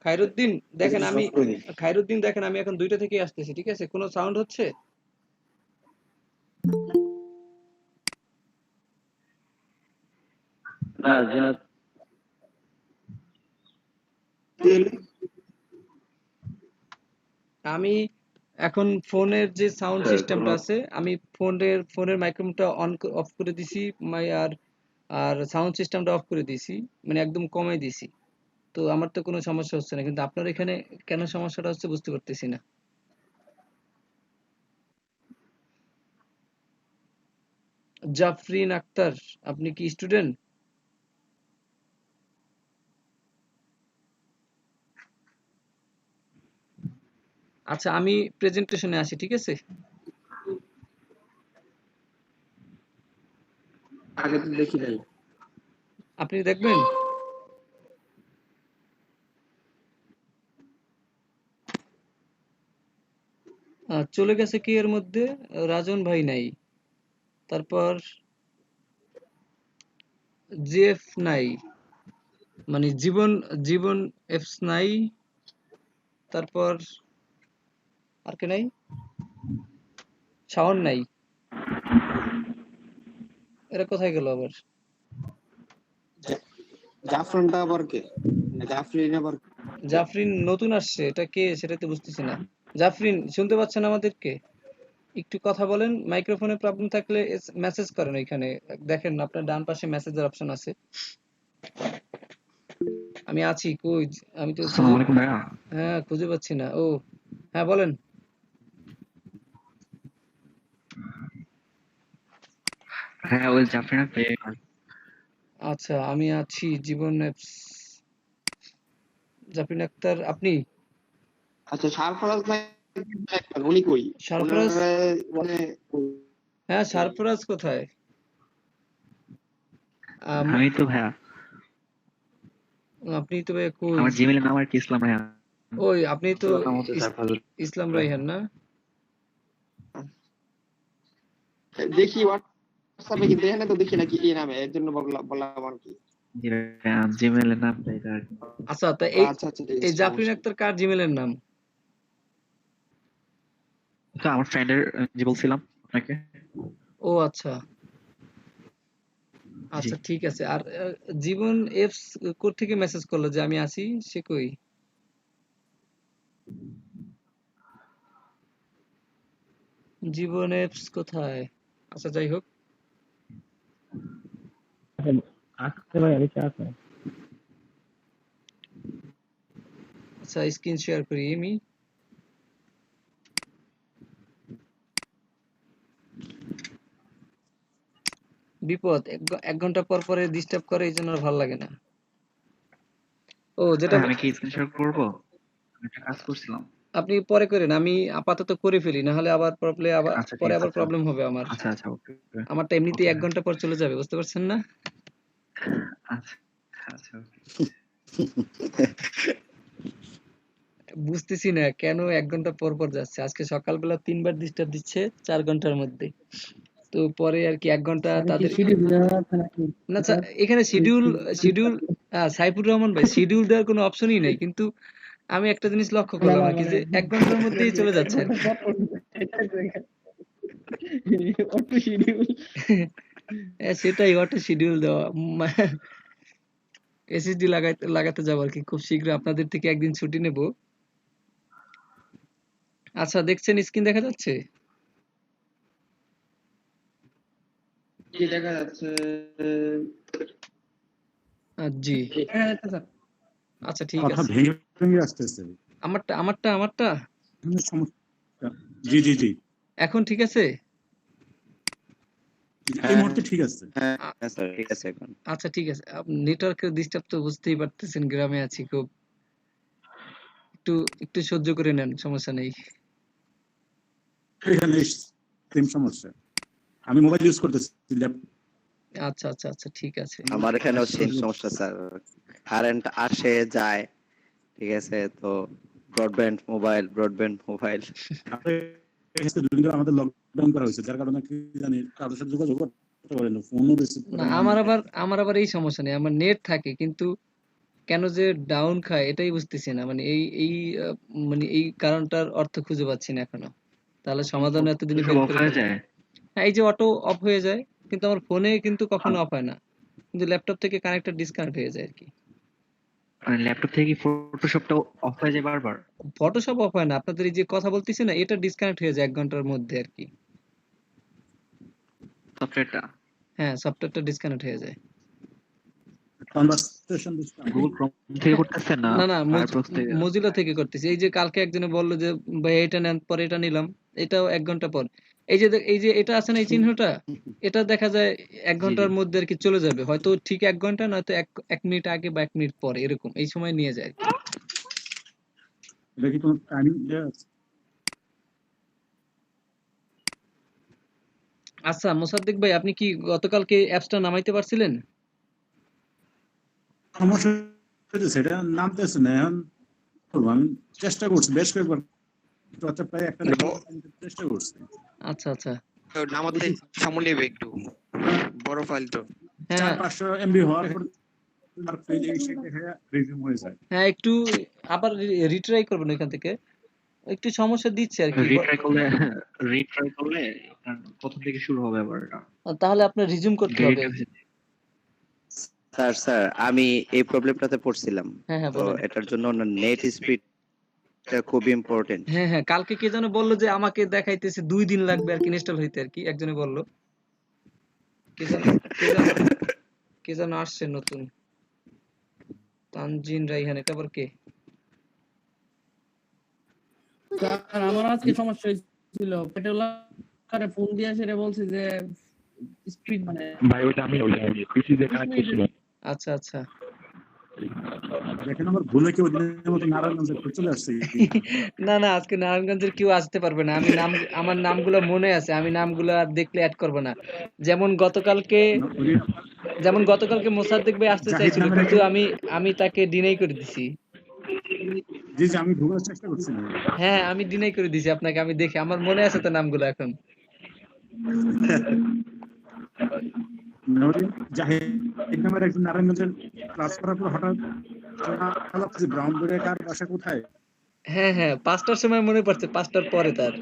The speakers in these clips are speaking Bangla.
খায়রুদ্দিন দেখেন আমি অফ করে দিই। খায়রুদ্দিন দেখেন আমি এখন 2টা থেকেই আসতেছি, ঠিক আছে? কোনো সাউন্ড হচ্ছে? না জিনাত আমি এখন ফোনের যে সাউন্ড সিস্টেমটা আছে, আমি ফোনের মাইক্রোফোনটা অফ করে দিছি, আর আর সাউন্ড সিস্টেমটা অফ করে দিছি, মানে একদম কমাই দিছি। তো আমার তো কোনো সমস্যা হচ্ছে না, কিন্তু আপনার এখানে কেন সমস্যাটা হচ্ছে বুঝতে পারতেছি না। জাফরিন আক্তার, আপনি কি স্টুডেন্ট? আচ্ছা, আমি প্রেজেন্টেশনে আসি, ঠিক আছে? আগে তো দেখি নাই। আপনি দেখবেন? চলে গেছে কি এর মধ্যে? রাজন ভাই নাই, তারপর জিএফ নাই, মানে জীবন জীবন এফস নাই, তারপর আর কে নাই? শাওন নাই। এরা কোথায় গেল আবার? জাফরানটা আবার কে? জাফরিন আবার কে? জাফরিন নতুন আসছে, এটা কে সেটা তো বুঝতেছি না। জাফরিন শুনতে পাচ্ছেন আমাদেরকে? একটু কথা বলেন, মাইক্রোফোনে প্রবলেম থাকলে মেসেজ করেন। এখানে দেখেন আপনার ডান পাশে মেসেজের অপশন আছে। আমি আছি, কই? আমি তো আসসালামু আলাইকুম ভাইয়া। হ্যাঁ, খুঁজে পাচ্ছি না। ও হ্যাঁ, বলেন। হ্যাঁ, ওই জাফরিনা পেয়ে আচ্ছা, আমি আছি জীবন অ্যাপস। জাফরিন আক্তার, আপনি? আচ্ছা, সারফরাজ ভাই একবার উনি কই? সরফরাজ? ওনারা মানে হ্যাঁ, সরফরাজ কোথায়? আমি তো ভাইয়া, আপনি তো ভাই কই? আমার জিমেইলের নাম আর কি ইসলাম ভাইয়া। ওই আপনি তো নাম হচ্ছে সারফাজুল। ইসলাম রাইহান না? দেখি হোয়াটসঅ্যাপে, কিন্তু এখানে তো দেখি না কি নামে, এর জন্য বললাম আর কি। জি ভাইয়া, জিমেইলের নামটা এটা আর কি। আচ্ছা, তা এই আচ্ছা আচ্ছা, ঠিক এই আছে, জাফরিন সমস্যা নেই। আক্তার কার জিমেলের নাম? তো আমার ফ্রেন্ডের যে বলছিলাম আপনাকে। ও আচ্ছা জি, আচ্ছা, ঠিক আছে। আর জীবন এফস কোথা থেকে মেসেজ করলো যে আমি আছি, সে কই? জীবন এফস কোথায়? আচ্ছা, যাই হোক। আজকে ভাই আমি আছে আচ্ছা, স্ক্রিন শেয়ার করি আমি। বিপদ, 1 ঘন্টা পর পরে ডিস্টার্ব করে, এই জন্য আর ভালো লাগে না। ও যেটা আমি কি স্ক্রিনশট করবো? আমি একটা কাজ করছিলাম। আপনি পরে করেন, আমি আপাতত করে ফেলি, না হলে আবার প্রবলেম, আবার আচ্ছা ঠিক পরে আবার আছে। প্রবলেম হবে আমার। আচ্ছা আচ্ছা, ওকে আমারটা এমনিতেই ওকে 1 ঘন্টা পর চলে যাবে, বুঝতে পারছেন না? আচ্ছা আচ্ছা ওকে। বুঝতেছি না কেন 1 ঘন্টা পর পর যাচ্ছে। আজকে সকালবেলা 3 বার ডিস্টার্ব দিচ্ছে 4 ঘন্টার মধ্যে। তো পরে আর কি 1 ঘন্টা তাদের না, এখানে শিডিউল শিডিউল সাইফুর রহমান ভাই, শিডিউল দেওয়ার কোনো অপশনই নেই, কিন্তু আমি একটা জিনিস লক্ষ্য করলাম আর কি, যে 1 ঘন্টার মধ্যেই চলে যাচ্ছে আর কি। সেটাই, অটো শিডিউল দেওয়া। এসএসডি লাগাতে যাবো আর কি খুব শীঘ্রই, আপনাদের থেকে একদিন ছুটি নেব। আচ্ছা, দেখছেন স্ক্রিন দেখা যাচ্ছে? কি দেখা যাচ্ছে? জি, আচ্ছা, ঠিক কথা আছে। ভেঙে ভেঙে আসতেছে। আমারটা আমারটা আমারটা সমস্যা। জি জি জি, এখন ঠিক আছে? এই মুহূর্তে ঠিক আছে। আ- হ্যাঁ স্যার, ঠিক আছে এখন। আচ্ছা, ঠিক আছে। নেটওয়ার্কের ডিস্টার্ব তো বুঝতেই পারতেছেন, গ্রামে আছি খুব। একটু একটু সহ্য করে নেন, সমস্যা নেই। এখানে সেম সমস্যা। আমি মোবাইল ইউজ করতেছি, আচ্ছা আচ্ছা আচ্ছা, ঠিক আছে। আমার এখানেও সেম ল্যাপটপ। সমস্যা স্যার, কারেন্ট আসে যায়, ঠিক আছে, তো ব্রডব্যান্ড মোবাইল। দুদিন ধরে আমাদের লকডাউন করা হয়েছে, যার কারণে কি জানি কারোর সাথে যোগাযোগ করতে পারি না, ফোনও রিসিভ না, করে না। আমার আবার এই সমস্যা নেই, আমার নেট থাকে, কিন্তু কেন যে ডাউন খায় এটাই বুঝতেছি না, মানে এই আহ, মানে এই কারণটার অর্থ খুঁজে পাচ্ছি না এখনো। তাহলে সমাধান এতদিনে সব বের অফ করে হয়ে ফেলবো। যায়। হ্যাঁ, এই যে অটো অফ হয়ে যায়, কিন্তু আমার ফোনে কিন্তু কখনো অফ হয় না, কিন্তু ল্যাপটপ থেকে কানেক্টর ডিসকানেক্ট হয়ে যায় আর কি। মানে ল্যাপটপ থেকে কি ফটোশপটা অফ হয়ে যায় বারবার? ফটোশপ অফ হয় না, আপনাদের এই যে কথা বলতেছি না, এটা ডিসকানেক্ট হয়ে যায় 1 ঘন্টার মধ্যে আর কি। সফটওয়্যারটা হ্যাঁ, সফটওয়্যারটা ডিসকানেক্ট হয়ে যায়। Conversation discount. গুগল ক্রোম থেকে করতেছেন না না না, ফায়ারফক্স থেকে? মজিলা থেকে করতেছি। এই যে কালকে একজনে বললো যে ভাই এটা নেন, পরে এটা নিলাম, এটাও 1 ঘন্টা পর। এই যে এই যে এটা আছে না এই চিহ্নটা, এটা দেখা যায় এক জি জি। ঘন্টার মধ্যে আর কি চলে যাবে, হয়তো ঠিক 1 ঘন্টা, নয়তো এক মিনিট আগে বা 1 মিনিট পরে, এরকম এই সময় নিয়ে যায় আর কি। এটা কি কোনো টাইমিং দেওয়া আছে? আচ্ছা মোসাদ্দেক ভাই, আপনি কি গতকালকে অ্যাপসটা নামাইতে পারছিলেন? সমস্যা হচ্ছে সেটা নামতেছে না এখন। করবো আমি, চেষ্টা করছি বেশ কয়েকবার, আচ্ছা প্রায় একটা চেষ্টা করছি। আচ্ছা আচ্ছা। নামাতে সময় নেবে একটু, বড় ফাইল তো। হ্যাঁ 400 MB হওয়ার পর আর ফেল এই সেটা রিজিউম হয়ে যায়। হ্যাঁ, একটু আবার রিট্রাই করবেন এখান থেকে, একটু সমস্যা দিচ্ছে আর কি। রিট্রাই করলে আপনার প্রথম থেকে শুরু হবে আবার এটা। তাহলে আপনার রিজিউম করতে হবে। স্যার আমি এই প্রবলেমটাতে পড়ছিলাম। হ্যাঁ হ্যাঁ, তো বলেন। এটার জন্য নেট স্পিডটা খুব ইম্পর্টেন্ট। হ্যাঁ হ্যাঁ, কালকে কে যেন বললো যে আমাকে দেখাইতেছে 2 দিন লাগবে আর কি ইনস্টল হইতে আর কি, একজনে বললো। কে যেন কে যেন কে যেন আসছে নতুন, তানজিন রাইহান, এটা আবার কে? স্যার আমার আজকে সমস্যা হয়েছিল, পেট্রোলারে ফোন দিয়ে সেটা বলছে যে স্পিড মানে ভাই ওইটা আমি পিসি দিয়ে কানেক্ট করছিলাম। আচ্ছা আচ্ছা। দেখেন আমার ভুলে কেউ দিনের মতো নারায়ণগঞ্জে চলে আসছে। না না, আজকে নারায়ণগঞ্জের কেউ আসতে পারবে না, আমি আমার নামগুলো মনে আছে, আমি নামগুলো আর দেখলে অ্যাড করবো না। যেমন গতকালকে মোসাদ্দেক ভাই আসতে জাহিদ চাইছিল, নামের কিন্তু একজন, আমি তাকে ডিনাই করে দিছি। জি জি আমি ঢোকার চেষ্টা করছিলাম। হ্যাঁ, আমি ডিনাই করে দিছি আপনাকে, আমি দেখি আমার মনে আছে তো নামগুলো এখন। জাহিদ নামের একজন নারায়ণগঞ্জের ক্লাস করার পর হঠাৎ শোনা যে ব্রাউন বোর্ডে কার বাসা কোথায়। হ্যাঁ হ্যাঁ, 5টার সময় মনে পড়ছে, 5টার পরে তার।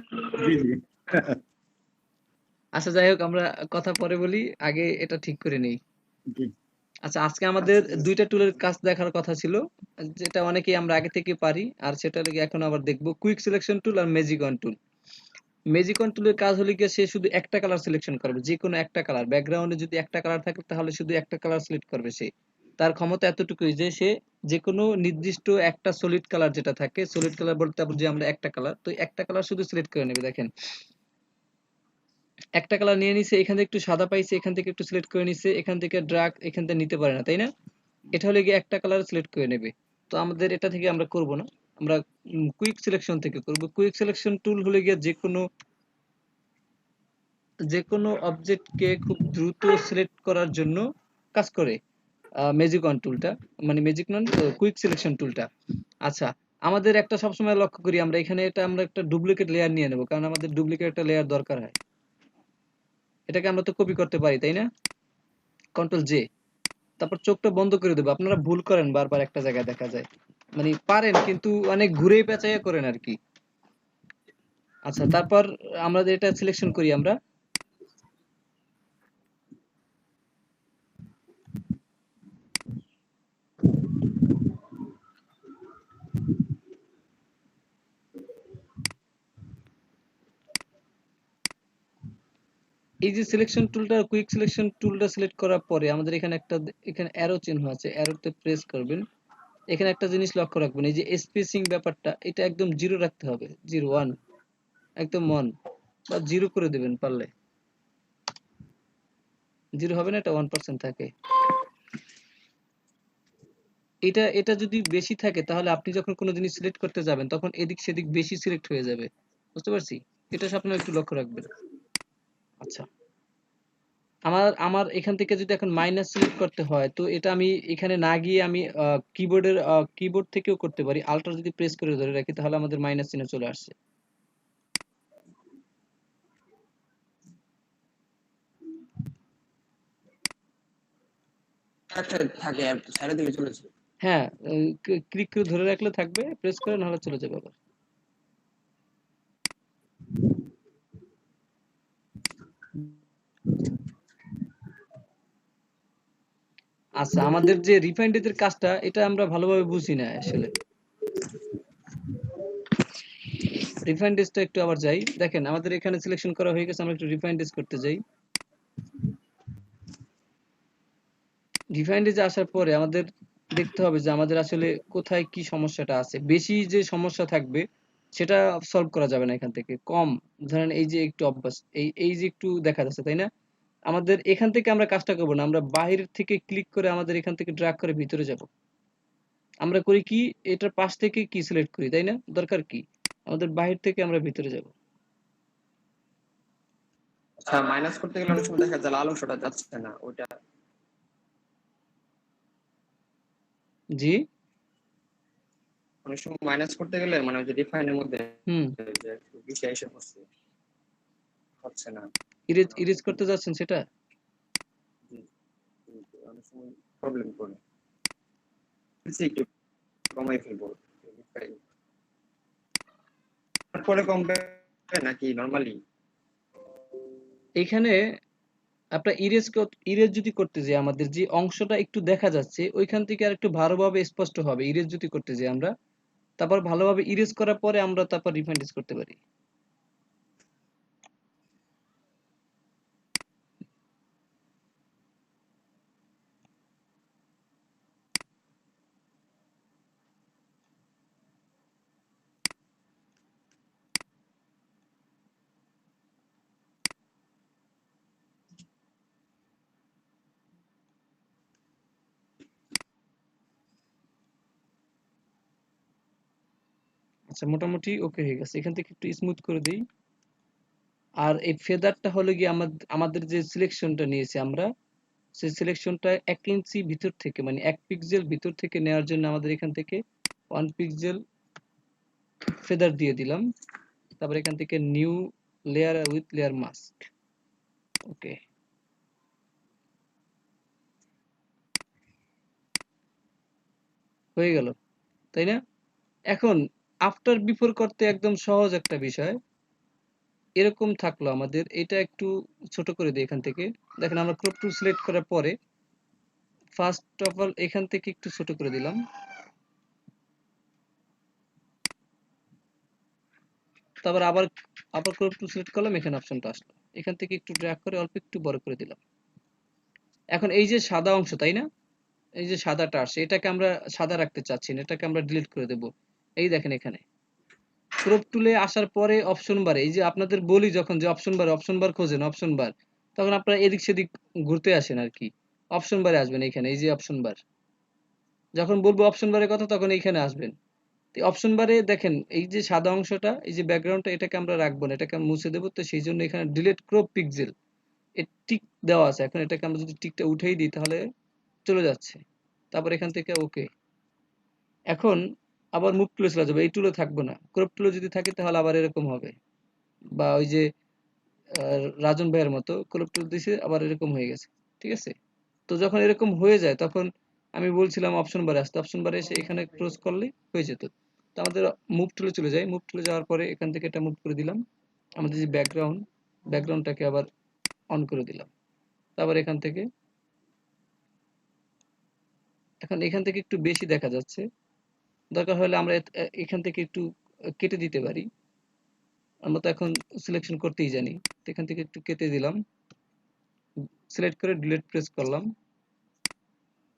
জি জি। আচ্ছা যাই হোক, আমরা কথা পরে বলি, আগে এটা ঠিক করে নেই। জি। আচ্ছা, আজকে আমাদের 2টা টুলের কাজ দেখার কথা ছিল, যেটা অনেকেই আমরা আগে থেকে পারি, আর সেটা লেগে এখন আবার দেখবো কুইক সিলেকশন টুল আর magic wand tool. Magic wand টুলের কাজ হলো গিয়ে সে শুধু একটা কালার সিলেকশন করবে, যে কোনো একটা কালার, ব্যাকগ্রাউন্ডে যদি একটা কালার থাকে তাহলে শুধু একটা কালার সিলেক্ট করবে সে। তার ক্ষমতা এতটুকুই যে সে যে কোনো নির্দিষ্ট একটা সলিড কালার যেটা থাকে, সলিড কালার বলতে যে আমরা একটা কালার, তো একটা কালার শুধু সিলেক্ট করে নেবে। দেখেন একটা কালার নিয়ে নিছে, এখান থেকে একটু সাদা পাইছে, এখান থেকে একটু সিলেক্ট করে নিছে, এখান থেকে ড্রাগ এখান থেকে নিতে পারে না, তাই না? এটা হলে গিয়ে একটা কালার সিলেক্ট করে নেবে। তো আমাদের এটা থেকে আমরা করব না, আমরা কুইক সিলেকশন থেকে করব। কুইক সিলেকশন টুল হলে গিয়ে যে কোনো অবজেক্টকে খুব দ্রুত সিলেক্ট করার জন্য কাজ করে ম্যাজিক অন টুলটা, মানে ম্যাজিক নন, কুইক সিলেকশন টুলটা। আচ্ছা, আমাদের একটা সবসময় লক্ষ্য করি আমরা এখানে, আমরা একটা ডুপ্লিকেট লেয়ার নিয়ে নেব, কারণ আমাদের ডুপ্লিকেট একটা লেয়ার দরকার হয়। এটাকে আমরা তো কপি করতে পারি, তাই না? কন্ট্রোল জে, তারপর চোখটা বন্ধ করে দেবো। আপনারা ভুল করেন, বারবার একটা জায়গায় দেখা যায়, মানে পারেন কিন্তু অনেক ঘুরে পেঁচাইয়া করেন আর কি। আচ্ছা, তারপর আমরা এটা সিলেকশন করি আমরা। এই যে সিলেকশন টুলটা, কুইক সিলেকশন টুলটা সিলেক্ট করার পরে আমাদের এখানে অ্যারো চিহ্ন আছে, অ্যারোতে প্রেস করবেন। এখানে একটা জিনিস লক্ষ্য রাখবেন, এই যে স্পেসিং ব্যাপারটা, এটা একদম 0 রাখতে হবে, 0 1 একদম 1 বা 0 করে দেবেন পারলে। 0 হবে না, এটা 1% থাকে। এটা যদি বেশি থাকে তাহলে আপনি যখন কোনো জিনিস সিলেক্ট করতে যাবেন তখন এদিক সেদিক বেশি সিলেক্ট হয়ে যাবে, বুঝতে পারছি? এটা আপনারা একটু লক্ষ্য রাখবেন। আচ্ছা, আমার আমার এখান থেকে যদি এখন মাইনাস সিলেক্ট করতে হয়, তো এটা আমি এখানে না গিয়ে আমি কিবোর্ড থেকেও করতে পারি। আল্টার যদি প্রেস করে ধরে রাখি তাহলে আমাদের মাইনাস চিহ্ন চলে আসছে। থাকে, সাইডের দিকে চলেছে। হ্যাঁ, ক্লিক করে ধরে রাখলে থাকবে, প্রেস করে নাহলে চলে যাবে আবার। আচ্ছা, আমাদের যে রিফাইন্ড এর কাজটা এটা আমরা ভালোভাবে বুঝি না আসলে। রিফাইন্ড টা একটু আবার যাই, দেখেন আমাদের এখানে সিলেকশন করা হয়ে গেছে, আমরা একটু রিফাইন্ড করতে যাই। রিফাইন্ড আসার পরে আমাদের দেখতে হবে যে আমাদের আসলে কোথায় কি সমস্যাটা আছে। বেশি যে সমস্যা থাকবে সেটা সলভ করা যাবে না এখান থেকে। কম, ধরেন এই যে একটু অভ্যাস, এই যে একটু দেখা যাচ্ছে, তাই না? আমাদের এখান থেকে আমরা কাজটা করব না, আমরা বাহির থেকে ক্লিক করে আমাদের এখান থেকে ড্র্যাগ করে ভিতরে যাব। আমরা করি কি, এটার পাশ থেকে কি সিলেক্ট করি, তাই না? দরকার কি, আমাদের বাহির থেকে আমরা ভিতরে যাব। আচ্ছা, মাইনাস করতে গেলে অনেক সময় দেখা যায় লাল অংশটা যাচ্ছে না, ওইটা জি, অনেক সময় মাইনাস করতে গেলে মানে ওই যে ডিফাইনের মধ্যে হুম, যে একটু বেশি এসে পড়ছে, হচ্ছে না। ইরেজ করতে যাচ্ছেন সেটা। অনেক সময় প্রবলেম করে, একটু কমাই ফেলবো, তারপরে কমবে নাকি নরমালি? এখানে আপনার ইরেজ যদি করতে যাই, আমাদের যে অংশটা একটু দেখা যাচ্ছে ওইখান থেকে আর একটু ভালোভাবে স্পষ্ট হবে ইরেজ যদি করতে যাই আমরা। তারপর ভালোভাবে ইরেজ করার পরে আমরা তারপর রিফাইন্ড করতে পারি। আচ্ছা, মোটামুটি ওকে হয়ে গেছে। এখান থেকে একটু স্মুথ করে দিই। আর এই ফেদারটা হলো গিয়ে আমাদের যে সিলেকশনটা নিয়েছি আমরা, সেই সিলেকশনটা 1 ইঞ্চি ভিতর থেকে, মানে 1 পিক্সেল ভিতর থেকে নেওয়ার জন্য আমাদের এখান থেকে 1 পিক্সেল ফেদার দিয়ে দিলাম। তারপর এখান থেকে new layer with layer mask. Okay, হয়ে গেল, তাই না? এখন আফটার বিফোর করতে একদম সহজ একটা বিষয়। এরকম থাকলো আমাদের, এটা একটু ছোট করে দিই এখান থেকে। দেখেন আমরা ক্রপ টুল সিলেক্ট করার পরে ফার্স্ট অফ অল এখান থেকে একটু ছোট করে দিলাম। তারপর আবার আবার ক্রপ টুল সিলেক্ট করলাম, এখানে অপশনটা আসলো। এখান থেকে একটু ড্র্যাগ করে অল্প একটু বড় করে দিলাম। এখন এই যে সাদা অংশ, তাই না? এই যে সাদাটা আসছে, এটাকে আমরা সাদা রাখতে চাচ্ছি না, এটাকে আমরা ডিলিট করে দেব। এই দেখেন এখানে ক্রপ টুলে আসার পরে অপশন বারে, এই যে আপনাদের বলি যখন যে অপশন বার খোঁজেন, অপশন বার, তখন আপনারা এদিক সেদিক ঘুরতে আসেন আর কি। অপশন বারে আসবেন, এইখানে এই যে অপশন বার, যখন বলবো অপশন বারের কথা তখন এইখানে আসবেন। অপশন বারে দেখেন এই যে সাদা অংশটা, এই যে ব্যাকগ্রাউন্ডটা, এটাকে আমরা রাখবো না, এটাকে আমরা মুছে দেবো। তো সেই জন্য এখানে ডিলিট ক্রপ পিক্সেল এর টিক দেওয়া আছে। এখন এটাকে আমরা যদি টিকটা উঠেই দিই তাহলে চলে যাচ্ছে। তারপর এখান থেকে ওকে। এখন আবার মুভ টুলে চলে যাবে, এই টুলে থাকবো না। ক্রপ টুলে যদি থাকে তাহলে আবার এরকম হবে, বা ওই যে রাজন ভাইয়ের মতো ক্রপ টুল দিছে আবার এরকম হয়ে গেছে। ঠিক আছে, তো যখন এরকম হয়ে যায় তখন আমি বলছিলাম অপশন বারে আসতে, অপশন বারে এসে এখানে ক্লোজ করলে হয়ে যেত। তো আমাদের মুভ টুলে চলে যাই, মুভ টুলে যাওয়ার পরে এখান থেকে এটা মুভ করে দিলাম। আমাদের যে ব্যাকগ্রাউন্ডটাকে আবার অন করে দিলাম। তারপর এখান থেকে এখন এখান থেকে একটু বেশি দেখা যাচ্ছে, দরকার হলে আমরা এখান থেকে একটু কেটে দিতে পারি। আমরা তো এখন সিলেকশন করতেই জানি। তো এখান থেকে একটু কেটে দিলাম, সিলেক্ট করে ডিলিট প্রেস করলাম।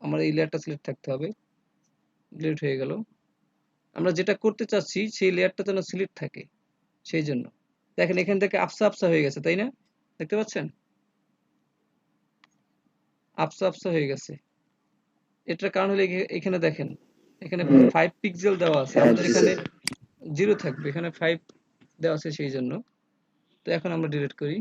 আমার এই লেয়ারটা সিলেক্ট থাকতে হবে, ডিলিট হয়ে গেল। আমরা যেটা করতে চাচ্ছি সেই লেয়ারটা যেন সিলেক্ট থাকে, সেই জন্য দেখেন এখান থেকে আফসা আফসা হয়ে গেছে, তাই না? দেখতে পাচ্ছেন আফসা আফসা হয়ে গেছে। এটার কারণ হলো এখানে দেখেন, এখানে 5 পিক্সেল দেওয়া আছে, আমাদের এখানে 0 থাকবে, এখানে 5 দেওয়া আছে সেই জন্য। তো এখন আমরা ডিলিট করি।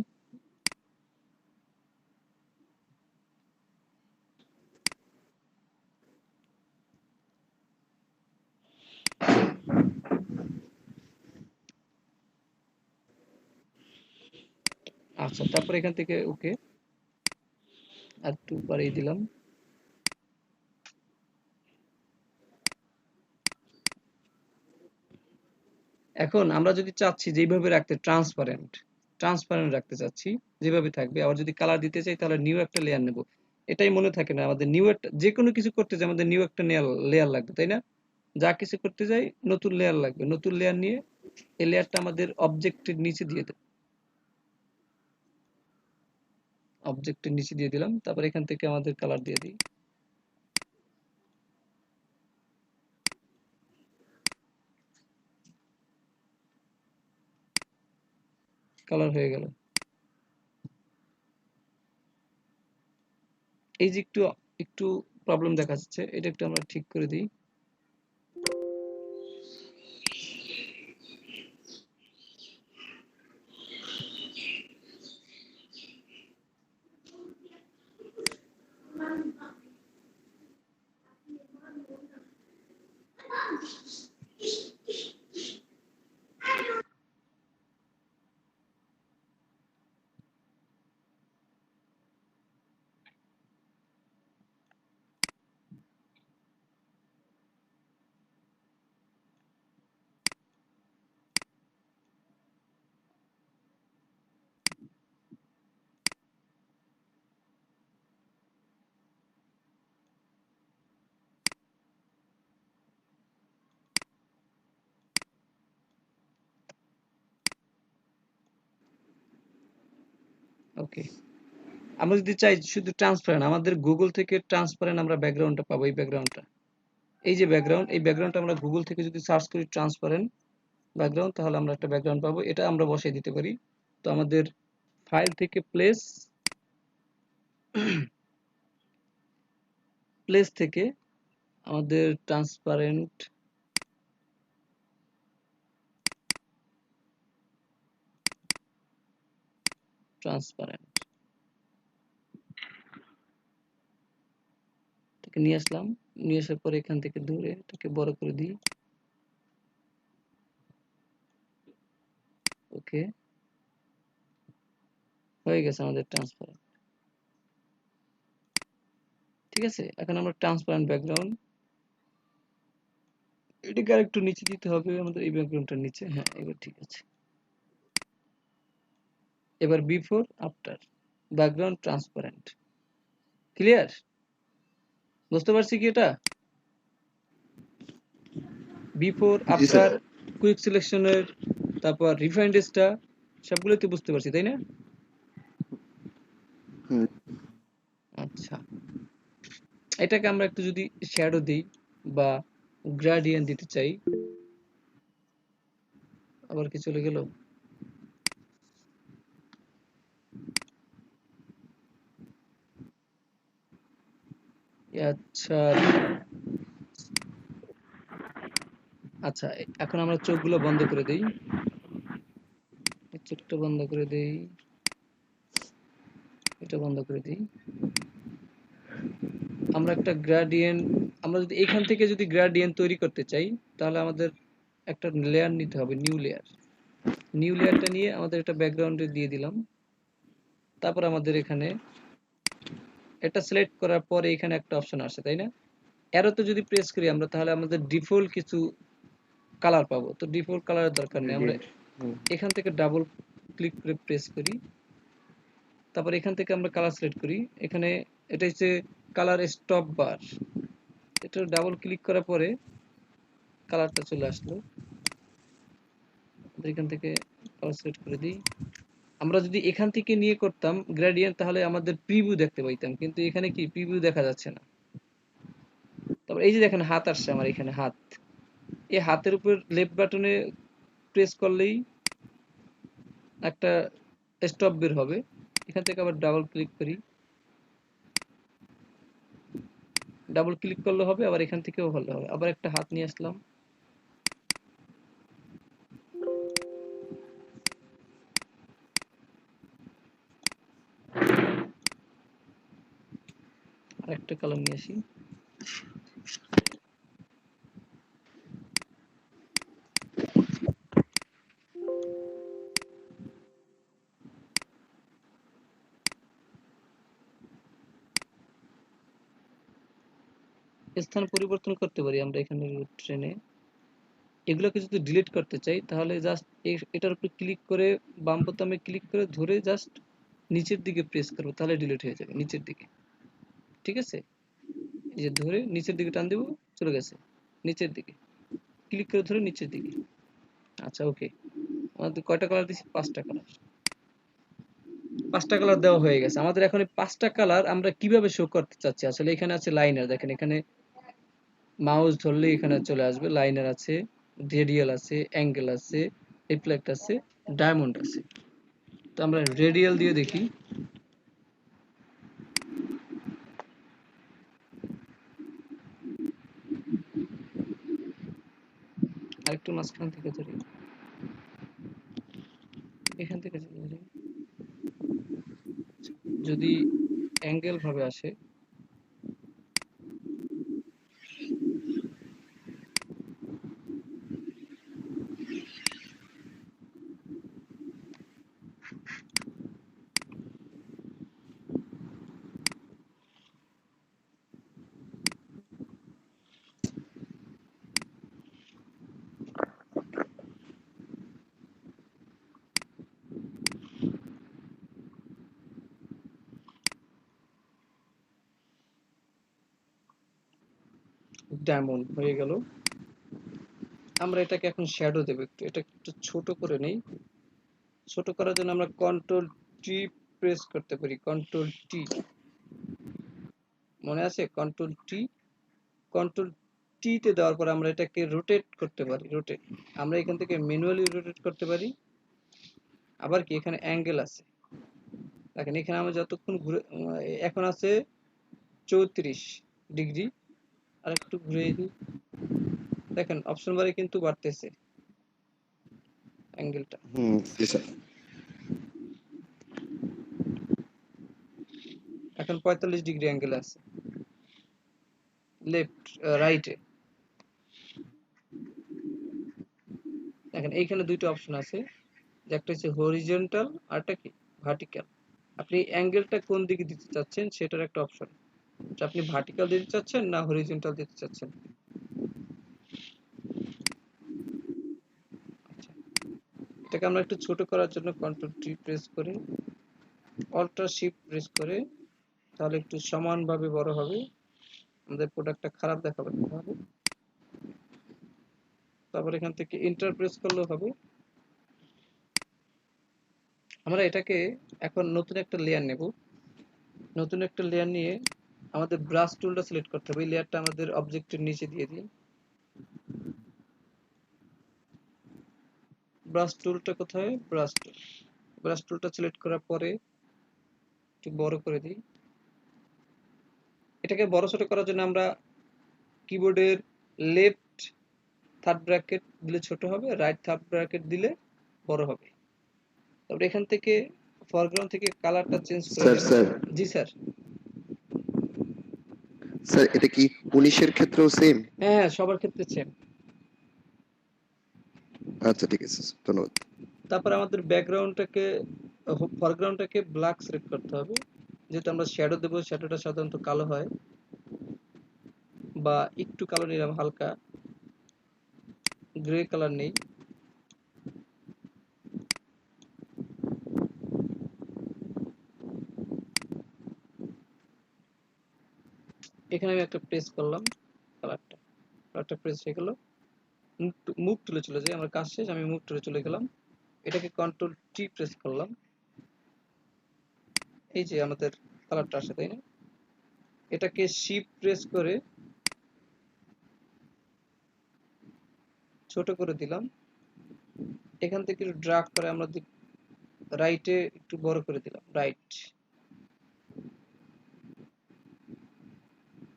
আচ্ছা, তারপর এখান থেকে ওকে, আর একটু বাড়িয়ে দিলাম। এখন আমরা যদি চাচ্ছি যে এইভাবে রাখতে ট্রান্সপারেন্ট রাখতে চাচ্ছি যেভাবে থাকবে, আবার যদি কালার দিতে চাই তাহলে নিউ একটা লেয়ার নেব। এটাই মনে থাকে না আমাদের, নিউ একটা যে কোনো কিছু করতে চাই আমাদের নিউ একটা লেয়ার লাগবে, তাই না? যা কিছু করতে যাই নতুন লেয়ার লাগবে, নতুন লেয়ার নিয়ে এই লেয়ারটা আমাদের অবজেক্টের নিচে দিয়ে দেব, অবজেক্টের নিচে দিয়ে দিলাম। তারপর এখান থেকে আমাদের কালার দিয়ে দিই, কালার হয়ে গেল। এই যে একটু একটু প্রবলেম দেখা যাচ্ছে, এটা একটু আমরা ঠিক করে দিই। ওকে, আমরা যদি চাই শুধু ট্রান্সপারেন্ট, আমাদের গুগল থেকে ট্রান্সপারেন্ট আমরা ব্যাকগ্রাউন্ডটা পাবো, এই ব্যাকগ্রাউন্ডটা, এই যে ব্যাকগ্রাউন্ড, এই ব্যাকগ্রাউন্ডটা আমরা গুগল থেকে যদি সার্চ করি ট্রান্সপারেন্ট ব্যাকগ্রাউন্ড, তাহলে আমরা একটা ব্যাকগ্রাউন্ড পাবো। এটা আমরা বসাই দিতে পারি। তো আমাদের ফাইল থেকে প্লেস থেকে আমাদের ট্রান্সপারেন্ট থেকে নিয়ে আসলাম, নিয়ে আসার পরে এখান থেকে ধরে এটাকে বড় করে দিই। ওকে, হয়ে গেছে আমাদের ট্রান্সপারেন্ট। ঠিক আছে, এখন আমরা ট্রান্সপারেন্ট ব্যাকগ্রাউন্ড, এটাকে আর একটু নিচে দিতে হবে আমাদের, এই ব্যাকগ্রাউন্ডটার নিচে। হ্যাঁ, এবার ঠিক আছে। এবার before after background transparent, clear? বুঝতে পারছি কি এটা? বিফোর জি স্যার। আফটার কুইক সিলেকশনের, তারপর রিফাইন্ডেসটা, সবগুলোই তো বুঝতে পারছি, তাই না? হুম। আচ্ছা, এটাকে আমরা একটু যদি শ্যাডো দিই বা গ্রেডিয়েন্ট দিতে চাই, আবার কি চলে গেল? আচ্ছা আচ্ছা, এখন আমরা চোখগুলো বন্ধ করে দেই, চোখটা বন্ধ করে দেই, এটা বন্ধ করে দিই। আমরা একটা গ্রেডিয়েন্ট, আমরা যদি এখান থেকে যদি গ্রেডিয়েন্ট তৈরি করতে চাই তাহলে আমাদের একটা লেয়ার নিতে হবে, নিউ লেয়ার। নিউ লেয়ারটা নিয়ে আমাদের একটা ব্যাকগ্রাউন্ডে দিয়ে দিলাম। তারপর আমাদের এখানে এটা সিলেক্ট করার পরে এখানে একটা অপশন আসে, তাই না? অ্যারোতে যদি প্রেস করি আমরা, তাহলে আমাদের ডিফল্ট কিছু কালার পাবো। তো ডিফল্ট কালারের দরকার নেই, আমরা এখান থেকে ডাবল ক্লিক করে প্রেস করি, তারপর এখান থেকে আমরা কালার সিলেক্ট করি। এখানে এটা হচ্ছে কালার স্টপ বার, এটা ডাবল ক্লিক করার পরে কালারটা চলে আসলো। এখান থেকে কালার সিলেক্ট করে দিই। আমরা যদি এখান থেকে নিয়ে করতাম গ্রেডিয়েন্ট, তাহলে আমাদের প্রিভিউ দেখতে পাইতাম, কিন্তু এখানে কি প্রিভিউ দেখা যাচ্ছে না। তারপর এই যে দেখেন হাত আসছে আমার এখানে, হাত, এই হাতের উপর লেফট বাটনে প্রেস করলেই একটা স্টপ বের হবে। এখান থেকে আবার ডাবল ক্লিক করি, ডাবল ক্লিক করলে হবে, আবার এখান থেকেও হলে হবে। আবার একটা হাত নিয়ে আসলাম, আর একটা কালার নিয়ে আসি। স্থান পরিবর্তন করতে পারি আমরা এখানে ট্রেনে, এগুলোকে যদি ডিলিট করতে চাই তাহলে জাস্ট এটার উপর ক্লিক করে বাম বোতামে ক্লিক করে ধরে জাস্ট নিচের দিকে প্রেস করবো, তাহলে ডিলিট হয়ে যাবে নিচের দিকে। ঠিক আছে, এই যে ধরে নিচের দিকে টান দেবো, চলে গেছে নিচের দিকে, ক্লিক করে ধরে নিচের দিকে। আচ্ছা ওকে, আমাদের কয়টা কালার দিচ্ছি? 5টা কালার। 5টা কালার দেওয়া হয়ে গেছে আমাদের। এখন এই 5টা কালার আমরা কিভাবে শো করতে চাচ্ছি? আসলে এখানে আছে লাইনার, দেখেন এখানে মাউস ধরলে এখানে চলে আসবে, লাইনার আছে, রেডিয়াল আছে, অ্যাঙ্গেল আছে, রিফ্লেক্ট আছে, ডায়মন্ড আছে। তো আমরা রেডিয়াল দিয়ে দেখি। আরেকটু মাঝখান থেকে ধরি, এখান থেকে ধরি। যদি অ্যাঙ্গেল ভাবে আসে, ডায়মন্ড হয়ে গেল। আমরা এটাকে এখন শ্যাডো দেব একটু, এটা একটু ছোট করে নেই। ছোট করার জন্য আমরা কন্ট্রোল টি প্রেস করতে পারি, কন্ট্রোল টি, মনে আছে? কন্ট্রোল টি, কন্ট্রোল টি তে দেওয়ার পর আমরা এটাকে রোটেট করতে পারি, রোটেট। আমরা এখান থেকে ম্যানুয়ালি রোটেট করতে পারি। আবার কি এখানে অ্যাঙ্গেল আছে, দেখেন এখানে আমরা যতক্ষণ ঘুরে, এখন আছে 34 ডিগ্রি, আর একটু ঘুরে দিই, দেখেন অপশন বারে কিন্তু বাড়তেছে অ্যাঙ্গেলটা। জি স্যার। এখন 45 ডিগ্রি অ্যাঙ্গেল আছে লেফট রাইটে। দেখেন এইখানে দুইটা অপশন আছে, যে একটা হচ্ছে হরিজন্টাল আর একটা কি ভার্টিক্যাল। আপনি অ্যাঙ্গেলটা কোন দিকে দিতে চাচ্ছেন সেটার একটা অপশন, যে আপনি ভার্টিক্যাল দিতে চাচ্ছেন না হরিজন্টাল দিতে চাচ্ছেন। আচ্ছা, এটাকে আমরা একটু ছোট করার জন্য কন্ট্রোল টি প্রেস করে অল্টার শিফট প্রেস করে, তাহলে একটু সমানভাবে বড় হবে, আমাদের প্রোডাক্টটা খারাপ দেখাবে না তাহলে। তারপর এখান থেকে এন্টার প্রেস করলেও হবে। আমরা এটাকে এখন নতুন একটা লেয়ার নেব। নতুন একটা লেয়ার নিয়ে আমাদের ব্রাশ টুলটা সিলেক্ট করতে হবে। এই লেয়ারটা আমাদের অবজেক্টের নিচে দিয়ে দিই। ব্রাশ টুলটা কোথায়? ব্রাশ টুল, ব্রাশ টুলটা সিলেক্ট করার পরে একটু বড় করে দিই। এটাকে বড় ছোট করার জন্য আমরা কিবোর্ডের লেফট থার্ড ব্র্যাকেট দিলে ছোট হবে, রাইট থার্ড ব্র্যাকেট দিলে বড় হবে। তারপরে এখান থেকে ফরগ্রাউন্ড থেকে কালারটা চেঞ্জ করে স্যার দেব। স্যার জি স্যার। স্যার এটা কি 19-এর ক্ষেত্রেও সেম? হ্যাঁ সবার ক্ষেত্রে সেম। আচ্ছা ঠিক আছে, ধন্যবাদ। তারপর আমাদের ব্যাকগ্রাউন্ডটাকে, ফরগ্রাউন্ডটাকে ব্ল্যাক সিলেক্ট করতে হবে, যেহেতু আমরা শ্যাডো দেবো, শ্যাডোটা সাধারণত কালো হয়, বা একটু কালো নিলাম, হালকা গ্রে কালার নেই। এখানে আমি একটা প্রেস করলাম, কালারটা প্রেস হয়ে গেল। মুভ টুলে চলে যাই, আমার কাজ শেষ, আমি মুভ টুলে চলে গেলাম। এটাকে কন্ট্রোল টি প্রেস করলাম, এই যে আমাদের কালারটা আসে, তাই না? এটাকে শিফট প্রেস করে ছোট করে দিলাম। এখান থেকে একটু ড্র্যাগ করে আমরা রাইটে একটু বড় করে দিলাম, রাইট।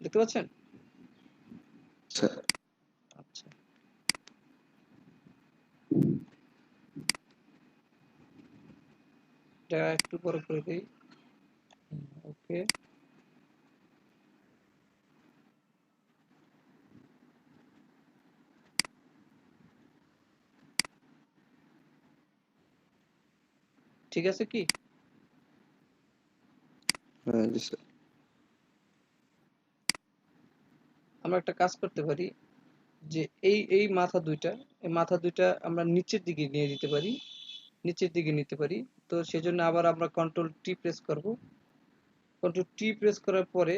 দেখতে পাচ্ছেন? স্যার আচ্ছা, এটা একটু বড় করে দিই। ওকে, ঠিক আছে কি? হ্যাঁ জি স্যার। আমরা একটা কাজ করতে পারি, যে এই এই মাথা দুইটা এই মাথা দুইটা আমরা নিচের দিকে নিয়ে দিতে পারি, নিচের দিকে নিতে পারি। তো সেজন্য আবার আমরা কন্ট্রোল টি প্রেস করব। কন্ট্রোল টি প্রেস করার পরে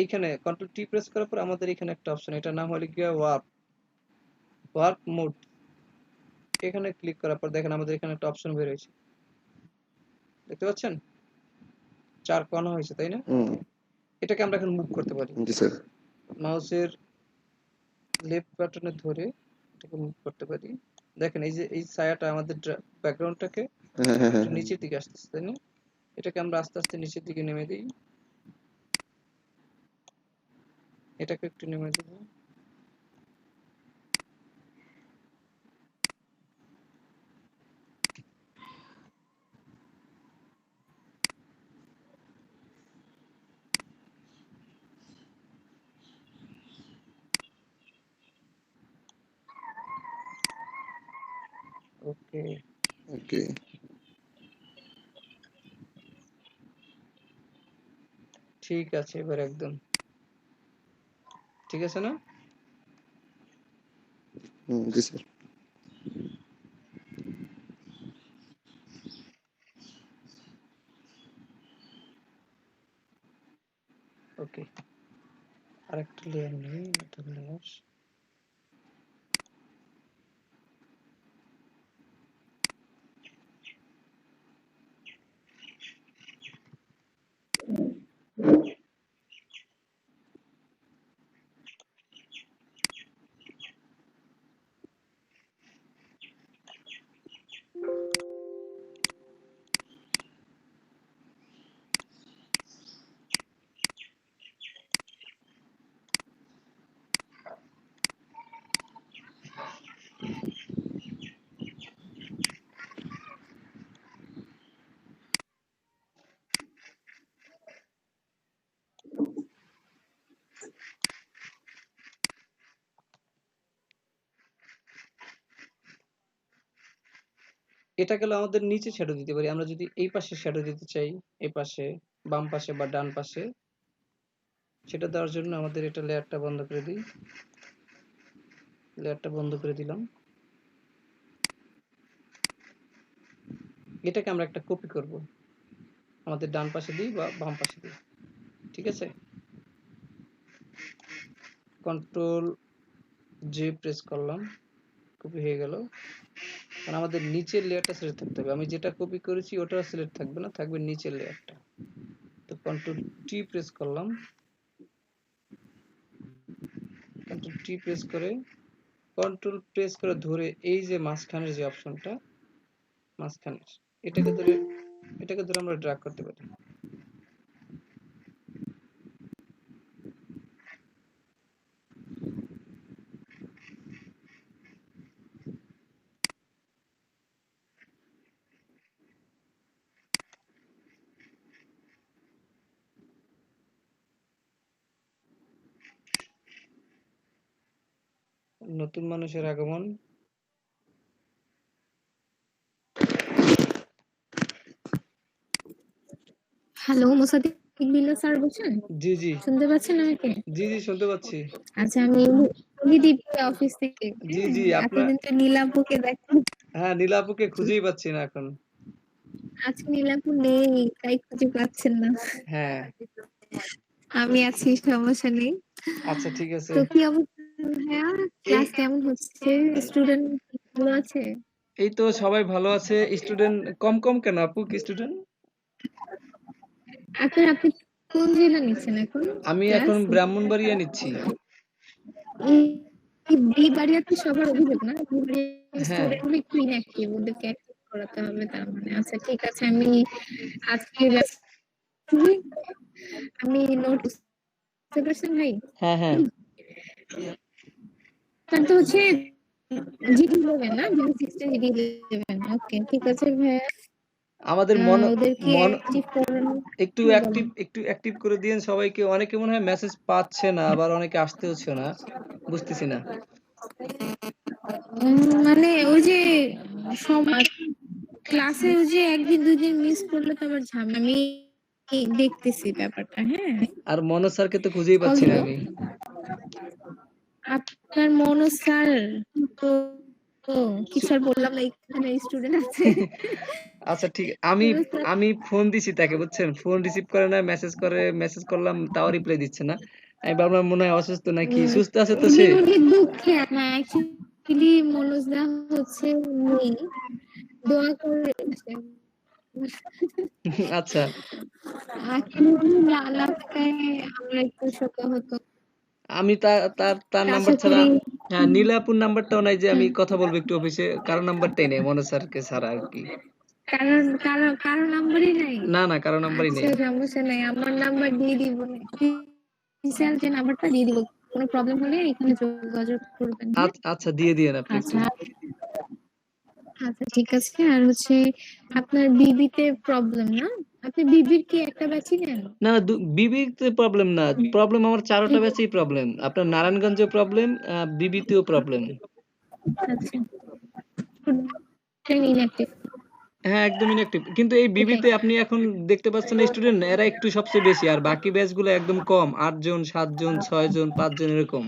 এইখানে কন্ট্রোল টি প্রেস করার পর আমাদের এখানে একটা অপশন, এটা নাম হলো গিয়া ওয়ার্ক মোড। এখানে ক্লিক করার পর দেখেন আমাদের এখানে একটা অপশন বের হয়েছে, দেখতে পাচ্ছেন 4 কোণা হয়েছে, তাই না? এটাকে আমরা এখন মুভ করতে পারি। জি স্যার। মাউসের লেফট বাটনে ধরে এটাকে মুভ করতে পারি। দেখেন এই যে এই ছায়াটা আমাদের ব্যাকগ্রাউন্ডটাকে একটু নিচের দিকে আসতেছে, তাই না? এটাকে আমরা আস্তে আস্তে নিচের দিকে নেমে দিই, এটাকে একটু নেমে দেব। ওকে ওকে, ঠিক আছে, এবার একদম ঠিক আছে না? জি স্যার। ওকে, আরেকটা লেয়ার নেই, নতুন লেয়ার। এটা গেল আমাদের নিচে শ্যাডো দিতে পারি। আমরা যদি এই পাশে শ্যাডো দিতে চাই, এই পাশে, বাম পাশে বা ডান পাশে, সেটা দেওয়ার জন্য আমাদের এটা লেয়ারটা বন্ধ করে দিই, লেয়ারটা বন্ধ করে দিলাম। এটাকে আমরা একটা কপি করব, আমাদের ডান পাশে দিই বা বাম পাশে দিই, ঠিক আছে? কন্ট্রোল জে প্রেস করলাম, কপি হয়ে গেল। কারণ আমাদের নিচের লেয়ারটা সিলেক্ট থাকতে হবে, আমি যেটা কপি করেছি ওটা সিলেক্ট থাকবে না, থাকবে নিচের লেয়ারটা। তো কন্ট্রোল টি প্রেস করলাম, কন্ট্রোল টি প্রেস করে কন্ট্রোল প্রেস করে ধরে এই যে মাঝখানের যে অপশনটা, মাঝখানের এটাকে ধরে আমরা ড্র্যাগ করতে পারি। নতুন মানুষের আগমন। হ্যালো, মোসাদ্দেক বিল্লাহ স্যার বলছেন? জি জি শুনতে পাচ্ছেন আমাকে? জি জি শুনতে পাচ্ছি। আচ্ছা, আমি মুহিদীপ অফিস থেকে। জি জি আপনার, এতদিন তো নীলাপুকে দেখেন। হ্যাঁ নীলাপুকে খুঁজেই পাচ্ছি না এখন। আজকে নীলাপু নেই, তাই খুঁজে পাচ্ছেন না। হ্যাঁ আমি আছি, সমস্যা নেই। আচ্ছা ঠিক আছে। তো কি অবস্থা ভাইয়া? ক্লাস কেমন হচ্ছে? স্টুডেন্ট ভালো আছে? এই তো সবাই ভালো আছে। স্টুডেন্ট কম কম কেন আপু, কি স্টুডেন্ট? আপনি কোন জেলা নিচ্ছেন এখন? আমি এখন ব্রাহ্মণবাড়িয়া নিচ্ছি। বিবাড়িয়াতে সবার অভিযোগ না, বিবাড়িয়ার হ্যাঁ স্টুডেন্ট একটু ইনঅ্যাক্টিভ, ওদেরকে অ্যাক্টিভ করাতে হবে তার মানে। আচ্ছা ঠিক আছে, আমি আজকে আমি নোট বুঝতে পারছেন ভাই? হ্যাঁ হ্যাঁ তার তো হচ্ছে GD11 না, GD16 GD11। ওকে ঠিক আছে ভাইয়া, আমাদের ওদেরকে অ্যাক্টিভ করানো। একটু অ্যাক্টিভ করে দিয়েন সবাইকে। অনেকে মনে হয় মেসেজ পাচ্ছে না, আবার অনেকে আসতে হচ্ছে না, বুঝতেছি না। মানে ওই যে ক্লাসে ওই যে একদিন দুই দিন মিস করলে তো আবার ঝামেলা। আমি দেখতেছি ব্যাপারটা। হ্যাঁ, আর মনোজ স্যারকে তো খুঁজেই পাচ্ছি না হলো আমি। আপনার মনোজ স্যার তো তো কি স্যার বললাম না, এখানে স্টুডেন্ট আছে। আচ্ছা ঠিক, আমি মনোজ স্যার আমি ফোন দিছি তাকে, বুঝছেন, ফোন রিসিভ করে না, মেসেজ করে, মেসেজ করলাম তাও রিপ্লাই দিচ্ছে না। আমি ভাবলাম মনে হয় অসুস্থ নাকি, সুস্থ আছে তো সে। অনেক দুঃখে না, অ্যাকচুয়ালি মনোজ দা হচ্ছে নেই, দোয়া করে। আচ্ছা আসলে না থাকায় আমরা একটু শোক হতো। আমি তার নাম্বার আশা ছাড়া, করি হ্যাঁ নীলাপুর নাম্বারটাও নাই যে আমি কথা বলবো একটু অফিসে, কারো নাম্বারটাই নেই মনোজ স্যারকে ছাড়া আর কি। কারো নাম্বারই নাই। না না, কারো নাম্বারই আচ্ছা নেই। সমস্যা নাই, আমার নাম্বার দিয়ে দিব, অফিসিয়াল যে নাম্বারটা দিয়ে দিব, কোনো প্রবলেম হলে এখানে যোগাযোগ করবেন। হ্যাঁ, আচ্ছা দিয়ে দিয়েন আপনি একটু। আচ্ছা আচ্ছা ঠিক আছে। আর হচ্ছে আপনার বিবিতে প্রবলেম না, আপনি বিবির কি একটা ব্যাচই নেন? না না, বিবিতে প্রবলেম না, প্রবলেম আমার চারোটা ব্যাচেই প্রবলেম। আপনার নারায়ণগঞ্জে প্রবলেম, বিবিতেও প্রবলেম। আচ্ছা, ইনঅ্যাক্টিভ। হ্যাঁ একদম ইনঅ্যাক্টিভ, কিন্তু এই বিবিতে আপনি এখন দেখতে পাচ্ছেন স্টুডেন্ট এরা একটু সবচেয়ে বেশি, আর বাকি ব্যাচগুলো একদম কম, 8 জন 7 জন 6 জন 5 জন এরকম।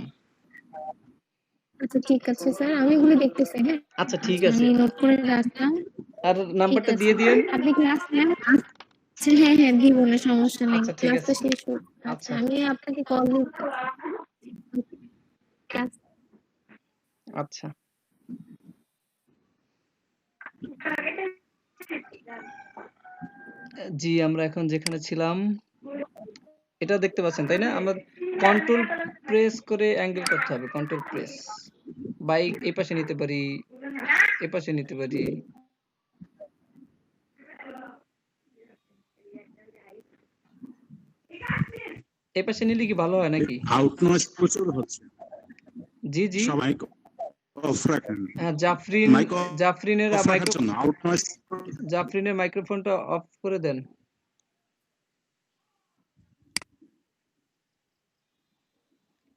আচ্ছা ঠিক আছে স্যার, আমি এগুলো দেখতেছি। হ্যাঁ, আচ্ছা ঠিক আচ্ছা আছে, আমি নোট করে রাখলাম। আর ঠিক নাম্বারটা আছে, দিয়ে দিয়েন। আপনি ক্লাস নেন? আচ্ছা হ্যাঁ হ্যাঁ দিব না, সমস্যা নেই, আচ্ছা ঠিক ক্লাসটা আছে। শেষ হোক। আচ্ছা আচ্ছা আমি আপনাকে কল দিতে। ক্লাস আচ্ছা জি, আমরা এখন যেখানে ছিলাম এটা দেখতে পাচ্ছেন তাই না? আমরা কন্ট্রোল প্রেস করে অ্যাঙ্গেল করতে হবে, কন্ট্রোল প্রেস। বাইক এই পাশে নিতে পারি, এ পাশে নিতে পারি। এ পাশে নিলে কি ভালো হয় নাকি? আউট নয়েজ প্রচুর হচ্ছে, জি জি, সবাই অফ রাখেন, হ্যাঁ মাইক জাফরিনের অফ রাখার জন্য। আউট নয়েজ জাফরিনের মাইক্রোফোনটা অফ করে দেন।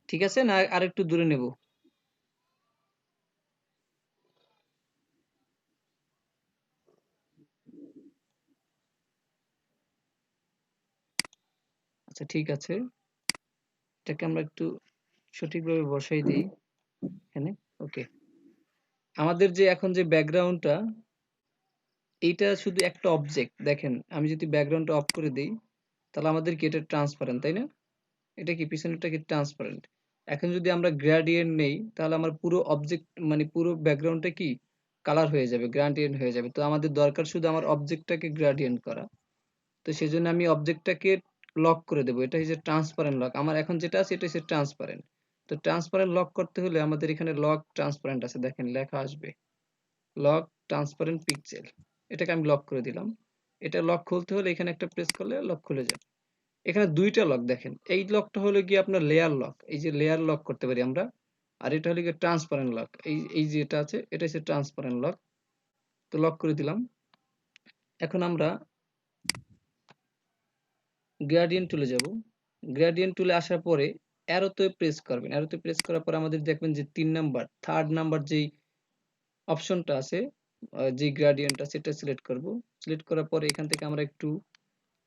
ঠিক আছে, না আরেকটু দূরে নেব? আচ্ছা ঠিক আছে, এটাকে আমরা একটু সঠিকভাবে বসাই দিই এখানে। ওকে, আমাদের যে এখন যে ব্যাকগ্রাউন্ডটা, এইটা শুধু একটা অবজেক্ট। দেখেন আমি যদি ব্যাকগ্রাউন্ডটা অফ করে দিই তাহলে আমাদের কি এটা ট্রান্সপারেন্ট, তাই না? এটা কি পিছনেরটা কি ট্রান্সপারেন্ট? এখন যদি আমরা গ্রেডিয়েন্ট নেই তাহলে আমার পুরো অবজেক্ট মানে পুরো ব্যাকগ্রাউন্ডটা কি কালার হয়ে যাবে, গ্রেডিয়েন্ট হয়ে যাবে। তো আমাদের দরকার শুধু আমার অবজেক্টটাকে গ্রেডিয়েন্ট করা। তো সেজন্য আমি অবজেক্টটাকে লক করে দেবো, এটা হচ্ছে ট্রান্সপারেন্ট লক। আমার এখন যেটা আছে এটা হচ্ছে ট্রান্সপারেন্ট। তো ট্রান্সপারেন্ট লক করতে হলে আমাদের এখানে লক ট্রান্সপারেন্ট আছে, দেখেন লেখা আসবে লক ট্রান্সপারেন্ট পিক্সেল। এটাকে আমি লক করে দিলাম। এটা লক খুলতে হলে এখানে একটা প্রেস করলে লক খুলে যাবে। এখানে দুইটা লক দেখেন, এই লকটা হলো গিয়ে আপনার লেয়ার লক, এই যে লেয়ার লক করতে পারি আমরা। আর এটা হলো গিয়ে ট্রান্সপারেন্ট লক, এই যে এটা আছে এটা হচ্ছে ট্রান্সপারেন্ট লক। তো লক করে দিলাম। এখন আমরা গ্রেডিয়েন্ট টুলে যাব। গ্রেডিয়েন্ট টুলে আসার পরে অ্যারোতে প্রেস করবেন। অ্যারোতে প্রেস করার পর আমাদের দেখবেন যে 3 নাম্বার, থার্ড নাম্বার যেই অপশনটা আছে, যে গ্রেডিয়েন্ট আছে এটা সিলেক্ট করব। সিলেক্ট করার পরে এখান থেকে আমরা একটু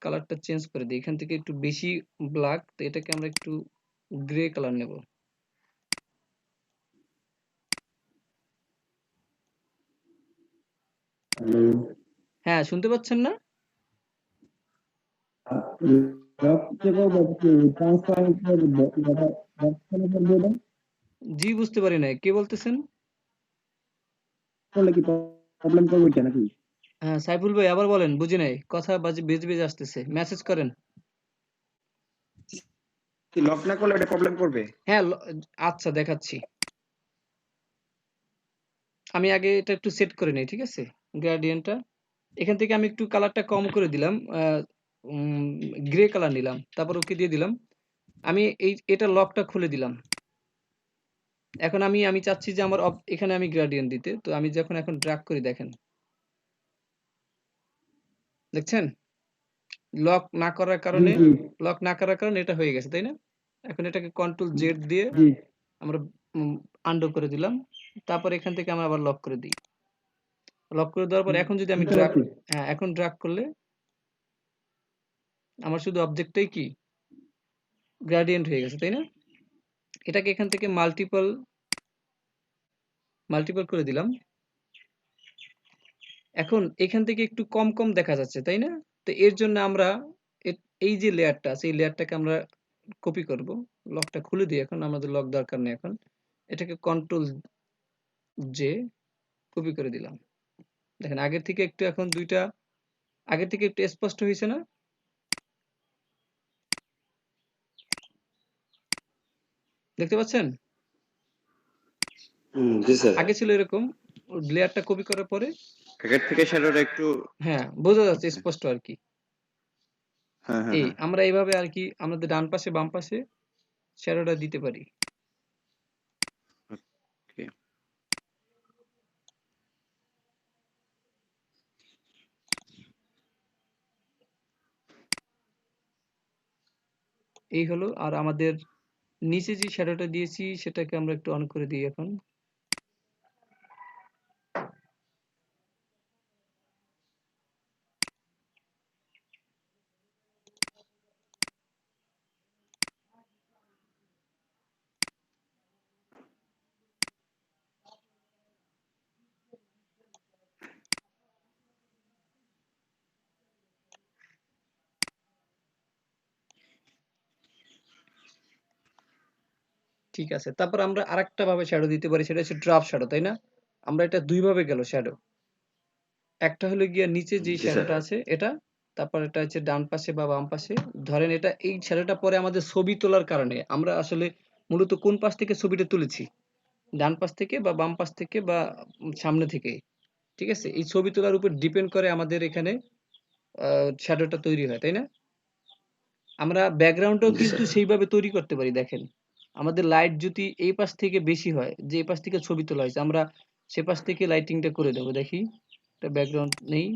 কালারটা চেঞ্জ করে দিই। এখান থেকে একটু বেশি ব্ল্যাক, তো এটাকে আমরা একটু গ্রে কালার নেব। হ্যাঁ শুনতে পাচ্ছেন না? জি বুঝতে পারি নাই, কে বলতেছেন? হ্যাঁ সাইফুল ভাই আবার বলেন, বুঝি নাই, কথা বেজে বেজে আসতেছে, মেসেজ করেন। কি লক না করলে এটা প্রবলেম করবে? হ্যাঁ আচ্ছা দেখাচ্ছি। আমি আগে এটা একটু সেট করে নেই, ঠিক আছে? গ্রেডিয়েন্টটা এখান থেকে আমি একটু কালারটা কম করে দিলাম, গ্রে কালার নিলাম, তারপর ওকে দিয়ে দিলাম। আমি এটা লকটা খুলে দিলাম। এখন আমি চাচ্ছি যে আমার এখানে আমি গ্রেডিয়েন্ট দিতে, তো আমি যখন এখন ড্র্যাগ করি দেখেন, দেখছেন লক না করার কারণে, এটা হয়ে গেছে, তাই না? এখন এটাকে কন্ট্রোল জেড দিয়ে আমরা আন্ডু করে দিলাম। তারপর এখান থেকে আমরা আবার লক করে দিই। লক করে দেওয়ার পর এখন যদি আমি ড্র্যাগ, হ্যাঁ এখন ড্র্যাগ করলে আমার শুধু অবজেক্টটাই কি গ্রেডিয়েন্ট হয়ে গেছে, তাই না? এটাকে এখান থেকে মাল্টিপল করে দিলাম। এখন এখান থেকে একটু কম কম দেখা যাচ্ছে, তাই না? তো এর জন্য আমরা এই যে লেয়ারটা আছে, এই লেয়ারটাকে আমরা কপি করব। লকটা খুলে দিই, এখন আমাদের লক দরকার নেই। এখন এটাকে কন্ট্রোল জে কপি করে দিলাম। দেখেন আগের থেকে একটু এখন দুইটা আগের থেকে একটু স্পষ্ট হয়েছে না? দেখতে পাচ্ছেন? জি স্যার। আগে ছিল এরকম, লেয়ারটা কপি করার পরে আগের থেকে শ্যাডোটা একটু হ্যাঁ বোঝা যাচ্ছে স্পষ্ট আর কি। হ্যাঁ হ্যাঁ এই হ্যাঁ আমরা এইভাবে আর কি আমাদের ডান পাশে বাম পাশে শ্যাডোটা দিতে পারি। ওকে। এই হলো। আর আমাদের নিচে যে শ্যাডোটা দিয়েছি সেটাকে আমরা একটু অন করে দিই এখন। ঠিক আছে, তারপর আমরা আরেকটা ভাবে শ্যাডো দিতে পারি, সেটা হচ্ছে ড্রপ শ্যাডো, তাই না? আমরা এটা দুই ভাবে গেল শ্যাডো। একটা হলো গিয়া নিচে যে জি স্যার। শ্যাডোটা আছে এটা, তারপর এটা হচ্ছে ডান পাশে বা বাম পাশে। ধরেন এটা এই শ্যাডোটা পরে আমাদের ছবি তোলার কারণে আমরা আসলে মূলত কোন পাশ থেকে ছবিটা তুলেছি, ডান পাশ থেকে বা বাম পাশ থেকে বা সামনে থেকে, ঠিক আছে? এই ছবি তোলার উপর ডিপেন্ড করে আমাদের এখানে শ্যাডোটা তৈরি হয়, তাই না? আমরা ব্যাকগ্রাউন্ডটাও জি কিন্তু স্যার। সেইভাবে তৈরি করতে পারি। দেখেন আমাদের লাইট যদি এই পাশ থেকে বেশি হয়, যে এই পাশ থেকে ছবি তোলা হয়েছে, আমরা সে পাশ থেকে লাইটিংটা করে দেবো। দেখি এটা ব্যাকগ্রাউন্ড নেই,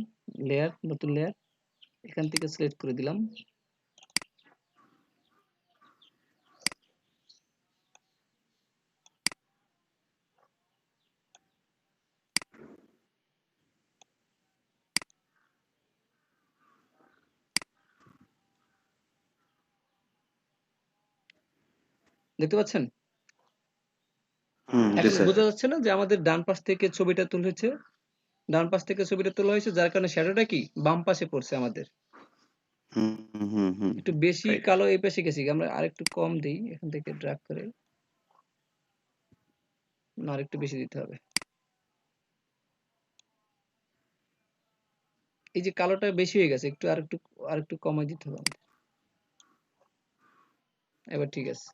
লেয়ার, নতুন লেয়ার, এখান থেকে সিলেক্ট করে দিলাম। দেখতে পাচ্ছেন? জি এখন স্যার। বোঝা যাচ্ছে না যে আমাদের ডান পাশ থেকে ছবিটা তুলেছে, ডান পাশ থেকে ছবিটা তোলা হয়েছে, যার কারণে শ্যাডোটা কি বাম পাশে পড়ছে আমাদের। হুম হুম হুম একটু বেশি রাইট। কালো এই পাশে গেছি, আমরা আরেকটু কম দিই, এখান থেকে ড্র্যাগ করে না আরেকটু বেশি দিতে হবে। এই যে কালোটা বেশি হয়ে গেছে, একটু আরেকটু কমাই দিতে হবে আমাদের। এবার ঠিক আছে,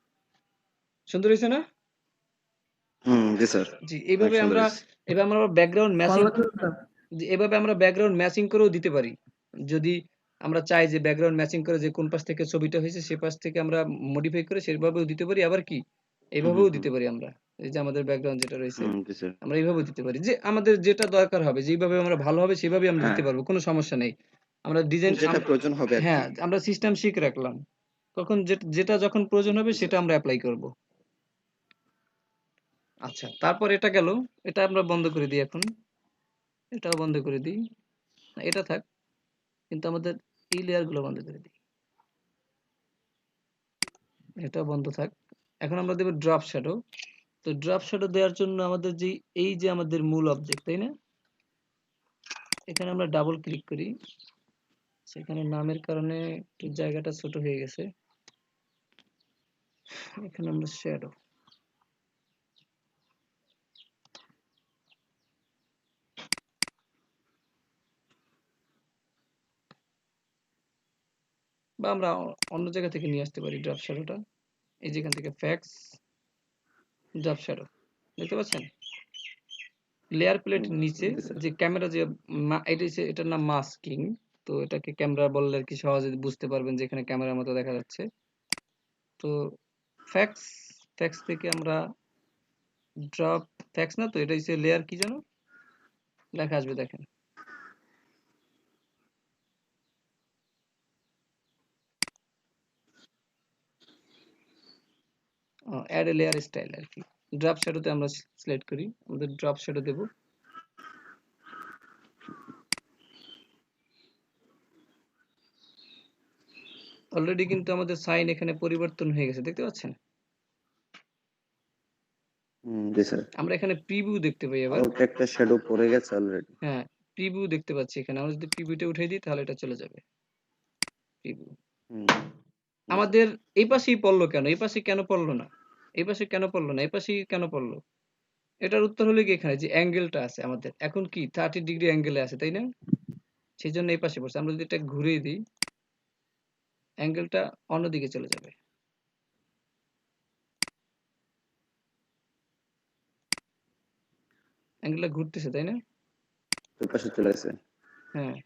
সুন্দর হয়েছে না? জি স্যার। জি, অনেক এইভাবে সুন্দর আমরা হয়েছে। এবার আমরা ব্যাকগ্রাউন্ড ম্যাচিং, ভালো লাগলো। এভাবে আমরা ব্যাকগ্রাউন্ড ম্যাচিং করেও দিতে পারি। যদি আমরা চাই যে ব্যাকগ্রাউন্ড ম্যাচিং করে যে কোন পাশ থেকে ছবিটা হয়েছে সে পাশ থেকে আমরা মডিফাই করে সেভাবেও দিতে পারি, আবার কি এইভাবেও হুম দিতে পারি আমরা। এই যে আমাদের ব্যাকগ্রাউন্ড যেটা রয়েছে জি স্যার। আমরা এইভাবেও দিতে পারি, যে আমাদের যেটা দরকার হবে, যেভাবে আমরা ভালো হবে সেভাবেই আমরা হ্যাঁ, দিতে পারবো, কোনো সমস্যা নেই। আমরা ডিজাইন যেটা প্রয়োজন হবে আরকি। হ্যাঁ আমরা সিস্টেম শিখে রাখলাম, তখন যেটা যখন প্রয়োজন হবে জি সেটা স্যার। আমরা অ্যাপ্লাই করব। আচ্ছা, তারপর এটা গেল, এটা আমরা বন্ধ করে দিই এখন, এটাও বন্ধ করে দিই, না, এটা থাক, কিন্তু আমাদের এই লেয়ার গুলো বন্ধ করে দিই, এটাও বন্ধ থাক। এখন আমরা দেব ড্রপ শ্যাডো। তো ড্রপ শ্যাডো দেওয়ার জন্য আমাদের যে এই যে আমাদের মূল অবজেক্ট, তাই না? এখানে আমরা ডাবল ক্লিক করি, সেখানে নামের কারণে একটু জায়গাটা ছোট হয়ে গেছে। এখানে আমরা শ্যাডো, বা আমরা অন্য জায়গা থেকে নিয়ে আসতে পারি ড্রপ শ্যাডোটা। এই যেখান থেকে ফ্যাক্স ড্রপ শ্যাডো, দেখতে পাচ্ছেন? লেয়ার প্লেটের নিচে জি স্যার। যে ক্যামেরা যে এটার নাম মাস্কিং। তো এটাকে ক্যামেরা বললে আর কি সহজে বুঝতে পারবেন যে এখানে ক্যামেরার মতো দেখা যাচ্ছে। তো ফ্যাক্স, ফ্যাক্স থেকে আমরা ড্রপ, ফ্যাক্স না তো, এটা হচ্ছে লেয়ার কি যেন লেখা আসবে, দেখেন অ্যাড এ লেয়ার স্টাইল আর কি। ড্রপ শ্যাডোতে আমরা সিলেক্ট করি, আমাদের ড্রপ শ্যাডো দেব। অলরেডি কিন্তু আমাদের সাইন এখানে পরিবর্তন হয়ে গেছে, দেখতে পাচ্ছেন? জি স্যার। আমরা এখানে প্রিভিউ দেখতে পাই এবার। আউট একটা শ্যাডো পড়ে গেছে অলরেডি। হ্যাঁ, প্রিভিউ দেখতে পাচ্ছি এখানে। আমরা যদি প্রিভিউটা উঠিয়ে দিই তাহলে এটা চলে যাবে। প্রিভিউ। আমাদের এই পাশেই পড়লো কেন? এই পাশে কেন পড়লো না? এই পাশে কেন পড়লো না? এই পাশেই কেন পড়লো? এটার উত্তর হলো কি এখানে যে অ্যাঙ্গেলটা আছে আমাদের। এখন কি 30 ডিগ্রি অ্যাঙ্গেলে আছে, তাই না? সেজন্য এই পাশে পড়ছে। আমরা যদি এটা ঘুরিয়ে দিই, অ্যাঙ্গেলটা অন্যদিকে চলে যাবে। অ্যাঙ্গেলটা ঘুরতেছে, তাই না? ওই পাশে চলে গেছে। হ্যাঁ।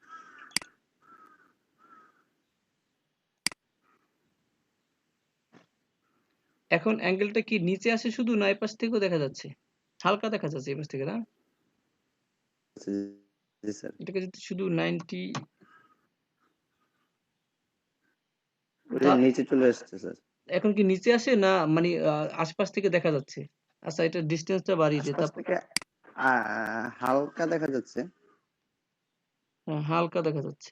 এখন অ্যাঙ্গেলটা কি নিচে আসে শুধু, না এই পাশ থেকেও দেখা যাচ্ছে? হালকা দেখা যাচ্ছে এই পাশ থেকে, না? জি স্যার। এটাকে যদি শুধু 90 নিচে চলে আসছে স্যার। এখন কি নিচে আসে, না মানে আশপাশ থেকে দেখা যাচ্ছে? আচ্ছা, এটা ডিসটেন্সটা বাড়িয়ে দিই, আশপাশ তারপর থেকে হালকা দেখা যাচ্ছে। হালকা দেখা যাচ্ছে।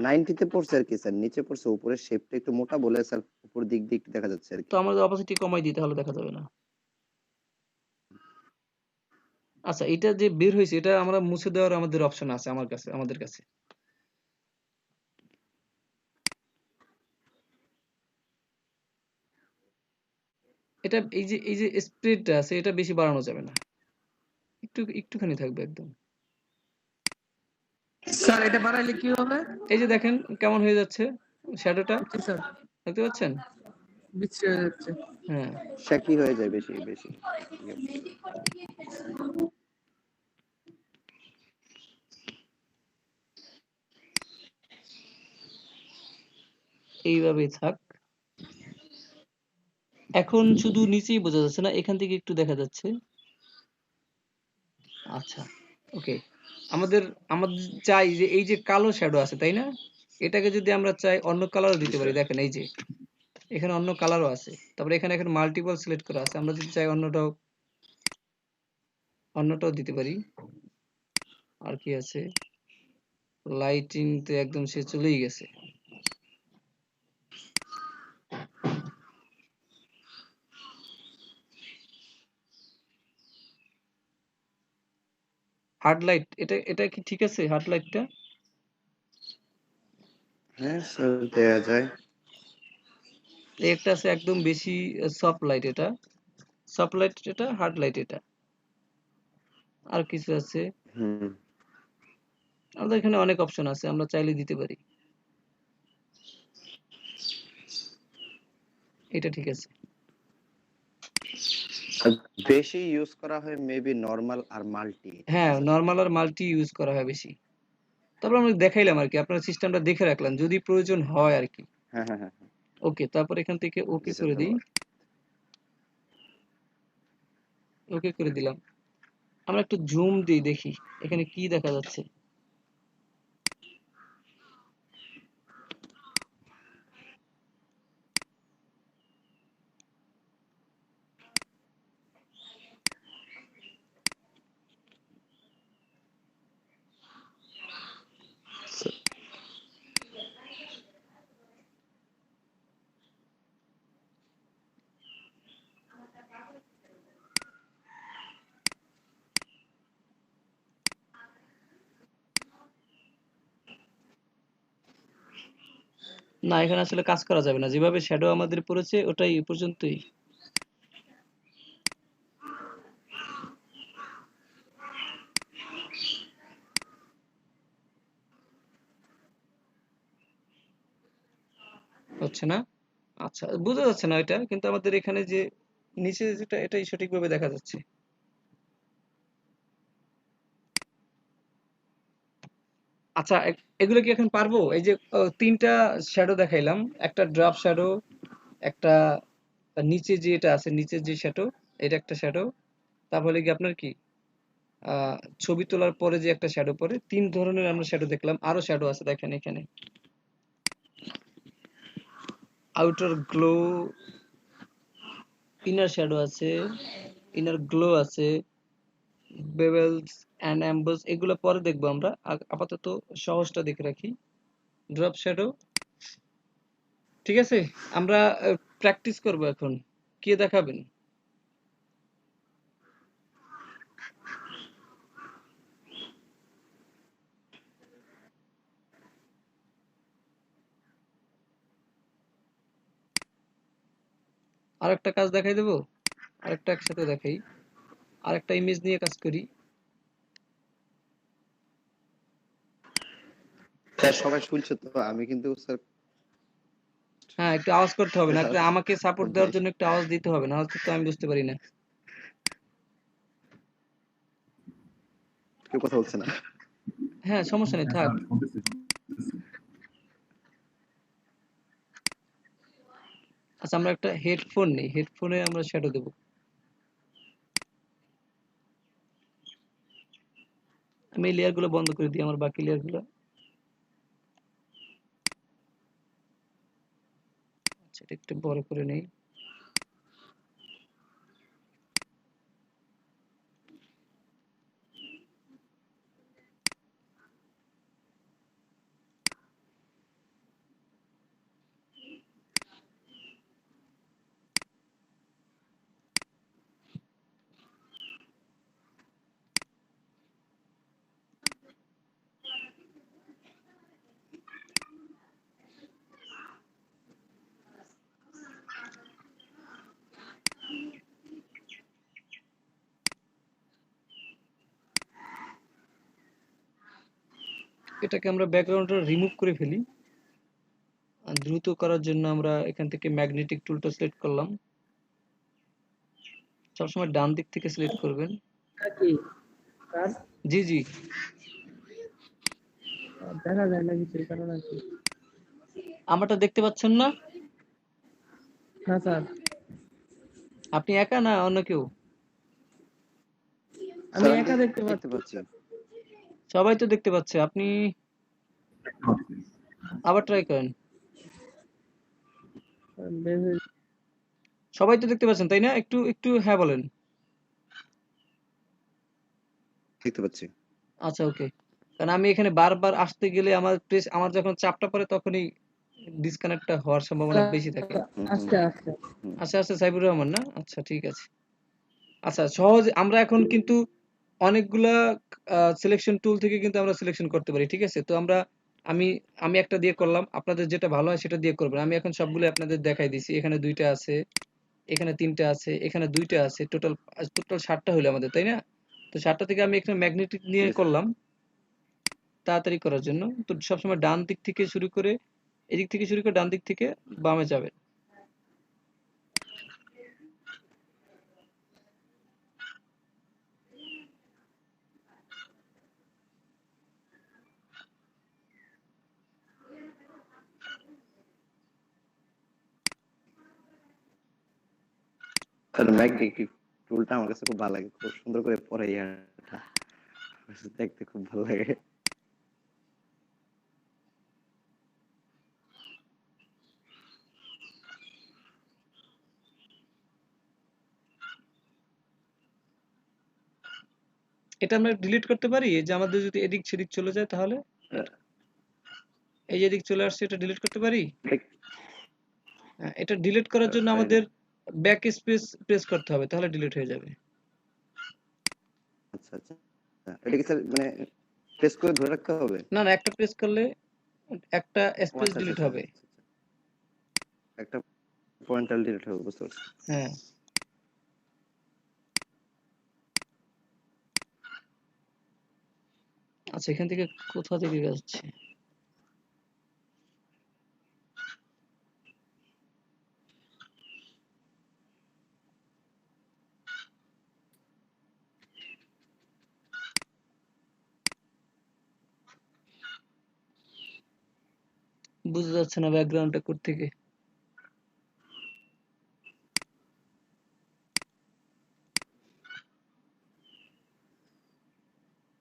90 তে পড়ছে আর কি স্যার, নিচে পড়ছে, উপরের শেপটা একটু মোটা বলে স্যার উপর দিক দিয়ে একটু দেখা যাচ্ছে আর কি। তো আমাদের অপোজিটি কমাই দিই, তাহলে দেখা যাবে না? আচ্ছা, এটা যে বের হয়েছে এটা আমরা মুছে দেওয়ার আমাদের অপশন আছে আমাদের কাছে। এটা এই যে স্প্রেডটা আছে এটা বেশি বাড়ানো যাবে না, একটুখানি থাকবে একদম। স্যার এটা বাড়াইলে কি হবে? এই যে দেখেন কেমন হয়ে যাচ্ছে শ্যাডোটা, জি স্যার, দেখতে পাচ্ছেন? বিচ্ছিরি হয়ে যাচ্ছে। হ্যাঁ, শাকি হয়ে যায় বেশি বেশি। এইভাবেই থাক। এখন শুধু নিচেই বোঝা যাচ্ছে না, এখান থেকে একটু দেখা যাচ্ছে। আচ্ছা, ওকে। আমাদের আমাদের চাই যে এই যে কালো শ্যাডো আছে, তাই না? এটাকে যদি আমরা চাই অন্য কালারও দিতে পারি, দেখেন এই যে এখানে অন্য কালারও আছে। তারপরে এখানে মাল্টিপল সিলেক্ট করা আছে, আমরা যদি চাই অন্যটাও দিতে পারি। আর কি আছে? লাইটিং তো একদম সে চলেই গেছে। হার্ড লাইট, এটা কি ঠিক আছে? হার্ড লাইটটা হ্যাঁ স্যার দেয়া যায়। একটা আছে একদম বেশি সফট লাইট, এটা সফট লাইট, এটা হার্ড লাইট, এটা আর কিছু আছে। আমাদের এখানে অনেক অপশন আছে, আমরা চাইলে দিতে পারি। এটা ঠিক আছে। বেশি ইউজ করা হয় মেবি নরমাল আর মাল্টি। হ্যাঁ, নরমাল আর মাল্টি ইউজ করা হয় বেশি। তারপর আমরা দেখাইলাম আর কি, আপনার সিস্টেমটা দেখে রাখলাম যদি প্রয়োজন হয় আর কি। হ্যাঁ হ্যাঁ হ্যাঁ। ওকে, তারপর এখান থেকে ওকে করে দিই। ওকে করে দিলাম। আমরা একটু জুম দিই, দেখি এখানে কি দেখা যাচ্ছে। না, এখানে আসলে কাজ করা যাবে না, যেভাবে শ্যাডো আমাদের পড়েছে ওটাই এ পর্যন্তই। হচ্ছে না? আচ্ছা, বোঝা যাচ্ছে না এটা, কিন্তু আমাদের এখানে যে নিচে যেটা এটাই সঠিকভাবে দেখা যাচ্ছে। আচ্ছা, এগুলো কি এখন পারবো? এই যে তিনটা শ্যাডো দেখাইলাম, একটা ড্রাফট শ্যাডো, একটা নিচে যে এটা আছে নিচের যে শ্যাডো, এটা একটা শ্যাডো, তারপরে কি আপনার কি ছবি তোলার পরে যে একটা শ্যাডো পড়ে, তিন ধরনের আমরা শ্যাডো দেখলাম। আরো শ্যাডো আছে, দেখেন এখানে আউটার গ্লো, ইনার শ্যাডো আছে, ইনার গ্লো আছে, বেভেলস এন্ড এমবস, এগুলো পরে দেখবো আমরা। আপাতত সহজটা দেখে রাখি। Drop shadow. ঠিক আছে, আমরা প্র্যাকটিস করব এখন। কে দেখাবেন? আরেকটা কাজ দেখাই দেবো, আরেকটা একসাথে দেখাই, আরেকটা ইমেজ নিয়ে কাজ করি। স্যার সবাই শুনছে তো? আমি কিন্তু স্যার হ্যাঁ, একটু আওয়াজ করতে হবে, না স্যার আমাকে সাপোর্ট দেওয়ার জন্য একটু আওয়াজ দিতে হবে, না হলে তো আমি বুঝতে পারি না। কেউ কথা বলছে না। হ্যাঁ, সমস্যা নেই, থাক। আচ্ছা, আমরা একটা হেডফোন নেই, হেডফোনে আমরা শ্যাডো দেব। আমি এই লেয়ার গুলো বন্ধ করে দিই, আমার বাকি লেয়ার গুলো। আচ্ছা, এটা একটু বড় করে নেই। এটাকে আমরা ব্যাকগ্রাউন্ডটা রিমুভ করে ফেলি। আর দ্রুত করার জন্য আমরা এখান থেকে ম্যাগনেটিক টুলটা সিলেক্ট করলাম। সবসময় ডান দিক থেকে সিলেক্ট করবেন। কি স্যার জি জি, দেখা যায় না কিছু, কারণ আছে আমারটা দেখতে পাচ্ছেন না? না স্যার, আপনি একা না অন্য কেউ? আমি একা দেখতে দেখতে পাচ্ছি। পাচ্ছি। সবাই তো দেখতে পাচ্ছে, আপনি আবার ট্রাই করেন। সবাই তো দেখতে পাচ্ছেন তাই না? একটু একটু হ্যাঁ বলেন। দেখতে পাচ্ছি। আচ্ছা, ওকে। কারণ আমি এখানে বারবার আসতে গেলে আমার যখন চাপটা পড়ে তখনই ডিসকানেক্টটা হওয়ার সম্ভাবনা বেশি থাকে। আস্তে আস্তে আচ্ছা আচ্ছা, সাইবুর রহমান না? আচ্ছা, ঠিক আছে। আচ্ছা, সহজ। আমরা এখন কিন্তু অনেকগুলা সিলেকশন টুল থেকে কিন্তু আমরা সিলেকশন করতে পারি, ঠিক আছে? তো আমি আমি একটা দিয়ে করলাম, আপনাদের যেটা ভালো হয় সেটা দিয়ে করবেন। আমি এখন সবগুলো আপনাদের দেখাই দিছি। এখানে 2টা আছে, এখানে 3টা আছে, এখানে 2টা আছে, টোটাল টোটাল 7টা হলো আমাদের, তাই না? তো 7টা থেকে আমি এখানে ম্যাগনেটিক নিয়ে Yes. করলাম তাড়াতাড়ি করার জন্য। তো সবসময় ডান দিক থেকে শুরু করে, এদিক থেকে শুরু করে ডান দিক থেকে বামে যাবেন। স্যার ম্যাগনেটিক টুলটা আমার কাছে খুব ভালো লাগে, খুব সুন্দর করে পরে ইয়াটা দেখতে খুব ভালো লাগে। এটা আমরা ডিলিট করতে পারি, এই যে আমাদের যদি এদিক সেদিক চলে যায় তাহলে? এই যে এদিক চলে আসছে, এটা ডিলিট করতে পারি? হ্যাঁ, এটা ডিলিট করার জন্য আমাদের ব্যাক স্পেস প্রেস করতে হবে, তাহলে ডিলিট হয়ে যাবে। আচ্ছা আচ্ছা, এটা কি স্যার মানে প্রেস করে ধরে রাখতে হবে? না না, একটা প্রেস করলে একটা ও স্পেস আচ্ছা ডিলিট আচ্ছা হবে। আচ্ছা, একটা পয়েন্টার ডিলিট হবে, বুঝতে পারছি। হ্যাঁ। আচ্ছা, এখান থেকে কোথা থেকে যাচ্ছে? বুঝা যাচ্ছে না ব্যাকগ্রাউন্ডটা কোত্থেকে।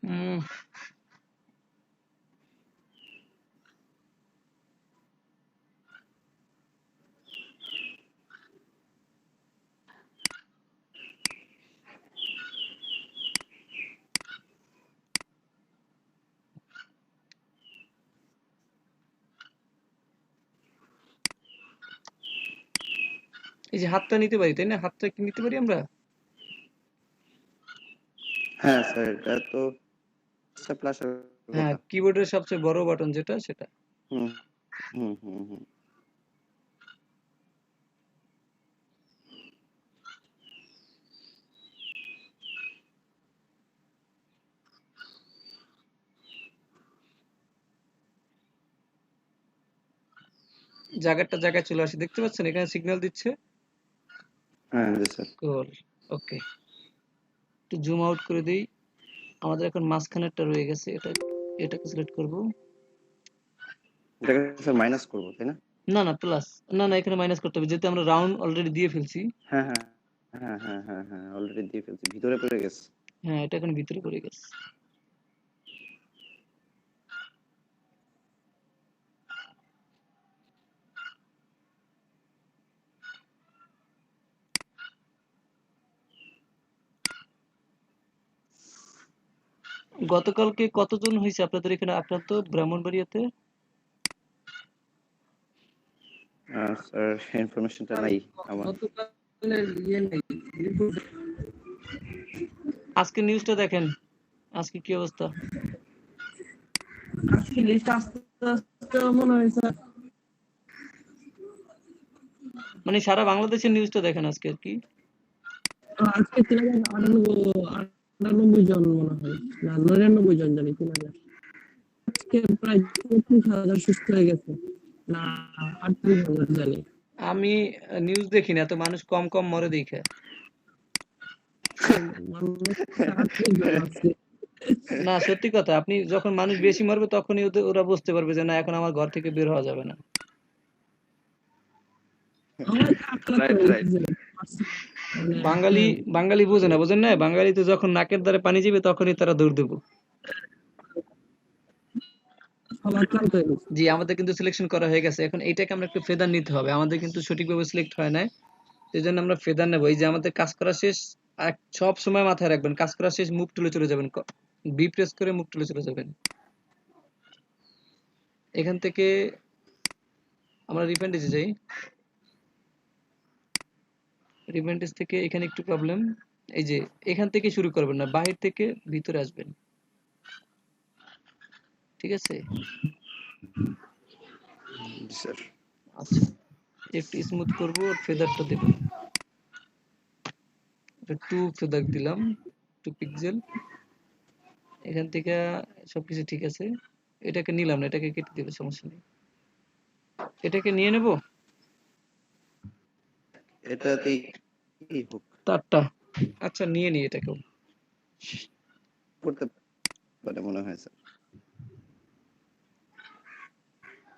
উম এই যে হাতটা নিতে পারি তাই না, হাতটা কি নিতে পারি আমরা? হ্যাঁ স্যার, এটা তো প্লাস হ্যাঁ, কথা। কিবোর্ডের সবচেয়ে বড় বাটন যেটা সেটা। হুম হুম হুম হুম। জায়গায় চলে আসে, দেখতে পাচ্ছেন এখানে সিগন্যাল দিচ্ছে। হ্যাঁ জি স্যার। কোল, ওকে। একটু জুম আউট করে দিই। আমাদের এখন মাঝখানেরটা রয়ে গেছে, এটাকে সিলেক্ট করব। এটাকে স্যার মাইনাস করবো তাই না? না না প্লাস, না না এখানে মাইনাস করতে হবে, যেহেতু আমরা রাউন্ড অলরেডি দিয়ে ফেলছি। হ্যাঁ হ্যাঁ হ্যাঁ হ্যাঁ হ্যাঁ হ্যাঁ, অলরেডি দিয়ে ফেলছি, ভিতরে পড়ে গেছে। হ্যাঁ, এটা এখন ভিতরে পড়ে গেছে। গতকালকে কতজন হয়েছে আপনাদের এখানে আক্রান্ত ব্রাহ্মণবাড়িয়াতে? স্যার ইনফরমেশনটা নাই আমার। গতকালের ইয়ে নেই, রিপোর্ট আজকে নিউজটা দেখেন, আজকে কি অবস্থা। আজকে লিস্ট আস্তে আস্তে মনে হয় স্যার, মানে সারা বাংলাদেশের নিউজটা দেখেন আজকে আর কি। আজকে 98 জন মনে হয়, না 99 জন জানি 3000। আজকে প্রায় 35,000 সুস্থ হয়ে গেছে, না 38,000 জানি। আমি নিউজ দেখি না, তো মানুষ কম কম মরে দেখে। মানুষ 38 জন আছে। না সত্যি কথা, আপনি যখন মানুষ বেশি মরবে তখনই ওরা বুঝতে পারবে যে না এখন আমার ঘর থেকে বের হওয়া যাবে না। আমার কাকড়া রাইট রাইট। মানে বাঙালি বুঝে না, বুঝেন না, বাঙালি তো যখন নাকের দ্বারে পানি যাবে তখনই তারা দৌড় দেবো। সবার ক্লান্ত হয়ে গেছে। জি, আমাদের কিন্তু সিলেকশন করা হয়ে গেছে, এখন এইটাকে আমরা একটু ফেদার নিতে হবে, আমাদের কিন্তু সঠিকভাবে সিলেক্ট হয় না, সেই জন্য আমরা ফেদার নেবো। এই যে আমাদের কাজ করা শেষ, আর সব সময় মাথায় রাখবেন কাজ করা শেষ, মুভ টুলে চলে যাবেন, বি প্রেস করে মুভ টুলে চলে যাবেন। এখান থেকে আমরা রিপেন্ডেজে যাই, রিপেন্ডেজ থেকে এখানে একটু প্রবলেম। এই যে এখান থেকে শুরু করবেন না, বাহির থেকে ভিতরে আসবেন, ঠিক আছে? স্যার আচ্ছা, একটু স্মুথ করবো আর ফেদারটা দেবো, টু ফেদার দিলাম, 2 পিক্সেল। এখান থেকে সবকিছু ঠিক আছে, এটাকে নিলাম না, এটাকে কেটে দিলে সমস্যা নেই, এটাকে নিয়ে নেব এটাতেই কি হোক তারটা। আচ্ছা নিয়ে নি এটাকেও, করতে পারে মনে হয় স্যার।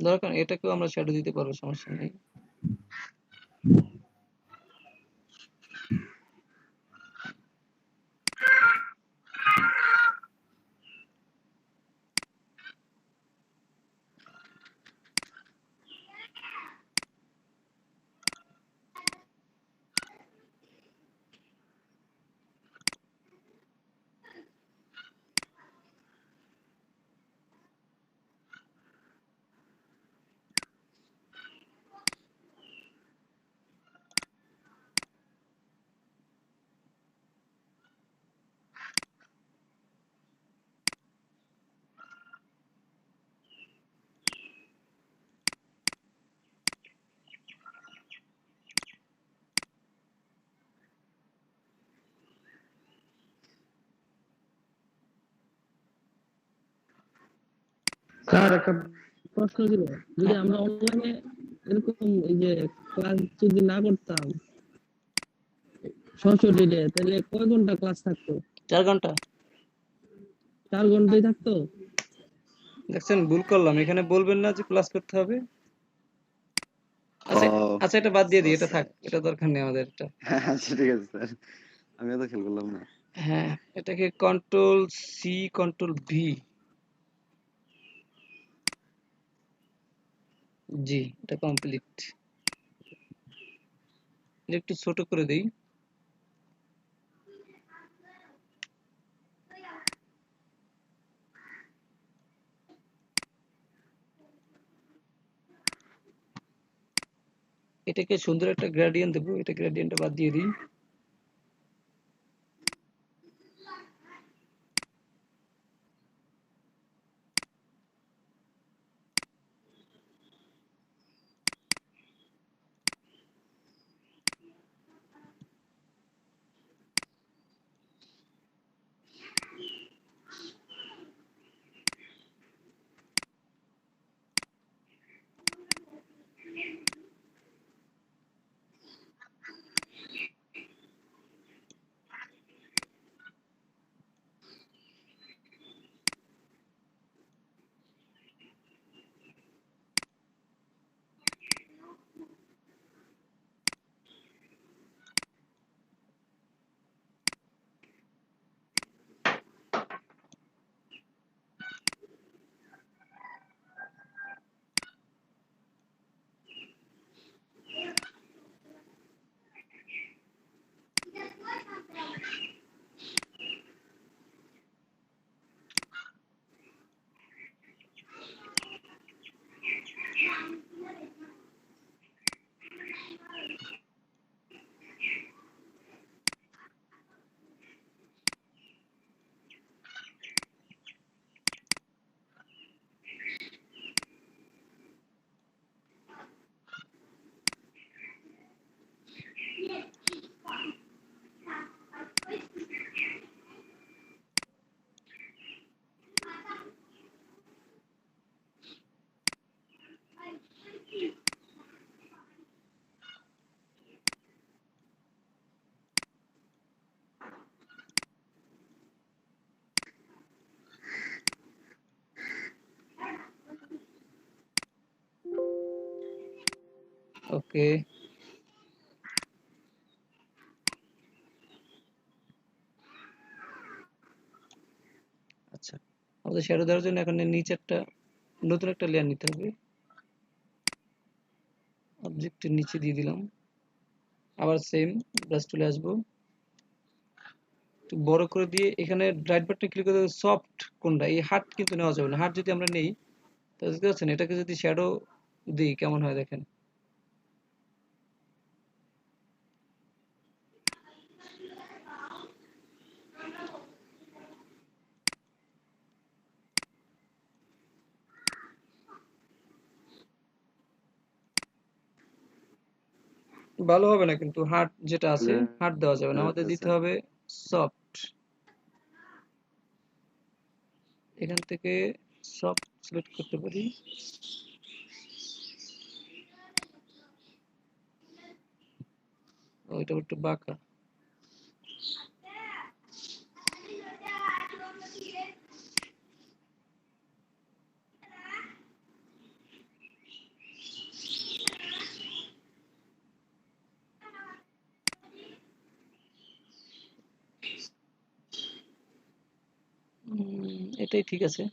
দরকার এটাকেও আমরা শ্যাডো দিতে পারবো, সমস্যা নেই। স্যার একটা প্রশ্ন ছিল, যদি আমরা অনলাইনে এরকম এই যে ক্লাস যদি না করতাম সরাসরি ডে, তাহলে কয় ঘন্টা ক্লাস থাকতো? 4 ঘন্টা। 4 ঘন্টাই থাকতো। দেখছেন ভুল করলাম, এখানে বলবেন না যে ক্লাস করতে হবে। আচ্ছা, ও আচ্ছা এটা বাদ দিয়ে দিই, এটা থাক, স্যার, এটা দরকার নেই আমাদের এটা। আচ্ছা ঠিক আছে স্যার, আমি তো খেয়াল করলাম না। হ্যাঁ, এটাকে কন্ট্রোল সি কন্ট্রোল ভি, জি এটা কমপ্লিট। একটু ছোট করে দেই, এটাকে সুন্দর একটা গ্রেডিয়েন্ট দেবো, এটা গ্রেডিয়েন্টটা বাদ দিয়ে দিই। ওকে, আচ্ছা আমাদের শ্যাডো দেওয়ার জন্য এখন নিচে একটা নতুন একটা লেয়ার নিতে হবে। অবজেক্টের নিচে দিয়ে দিলাম, আবার সেম ব্রাশ টুলে আসবো, একটু বড় করে দিয়ে এখানে রাইট বাটনে ক্লিক করে সফট কোনটা, এই হার্ট কিন্তু নেওয়া যাবে না। হার্ট যদি আমরা নেই তাহলে বুঝতে পারছেন, এটাকে যদি শ্যাডো দিই কেমন হয় দেখেন। ভালো হবে না, কিন্তু হার্ট যেটা আছে হার্ট দেওয়া যাবে না, আমাদের দিতে হবে সফট। এখান থেকে সফট সিলেক্ট করতে পারি, ওইটা একটু বাঁকা। এটাই ঠিক আছে।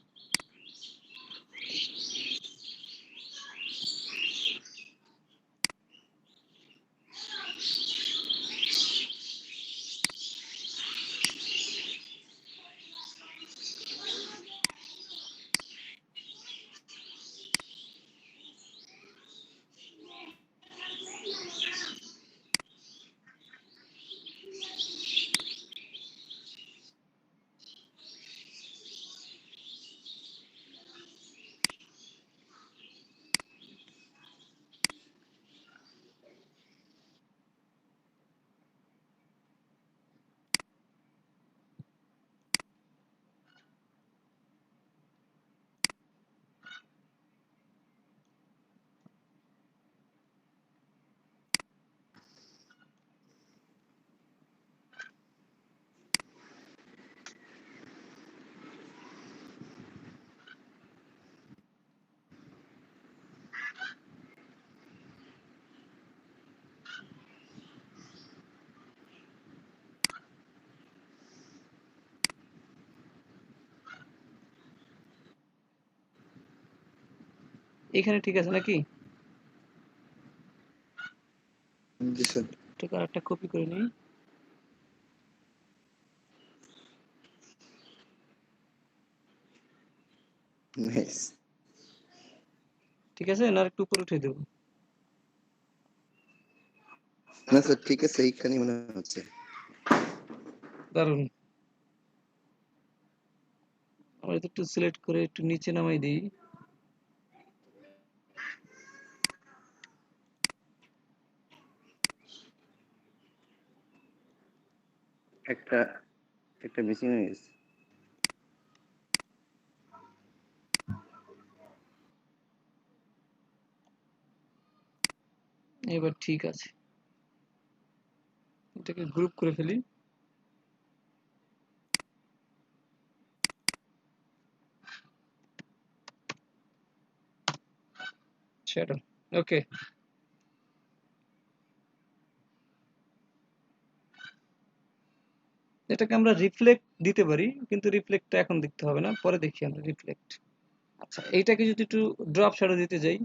এখানে ঠিক আছে নাকি? এটাকে আরেকটা কপি করে নিই। ঠিক আছে, না একটু উপরে উঠে দেবো? না স্যার ঠিক আছে, এইখানেই মনে হচ্ছে। দারুন। আমরা এটা একটু সিলেক্ট করে একটু নিচে নামাই দিই। একটা মিসিং হয়ে গেছে। এবার ঠিক আছে, এটাকে গ্রুপ করে ফেলি। শ্যাডো, ওকে। এটাকে আমরা রিফ্লেক্ট দিতে পারি, কিন্তু রিফ্লেক্টটা এখন দেখতে হবে না, পরে দেখি আমরা রিফ্লেক্ট। আচ্ছা, এইটাকে যদি একটু ড্রপ শ্যাডো দিতে যাই,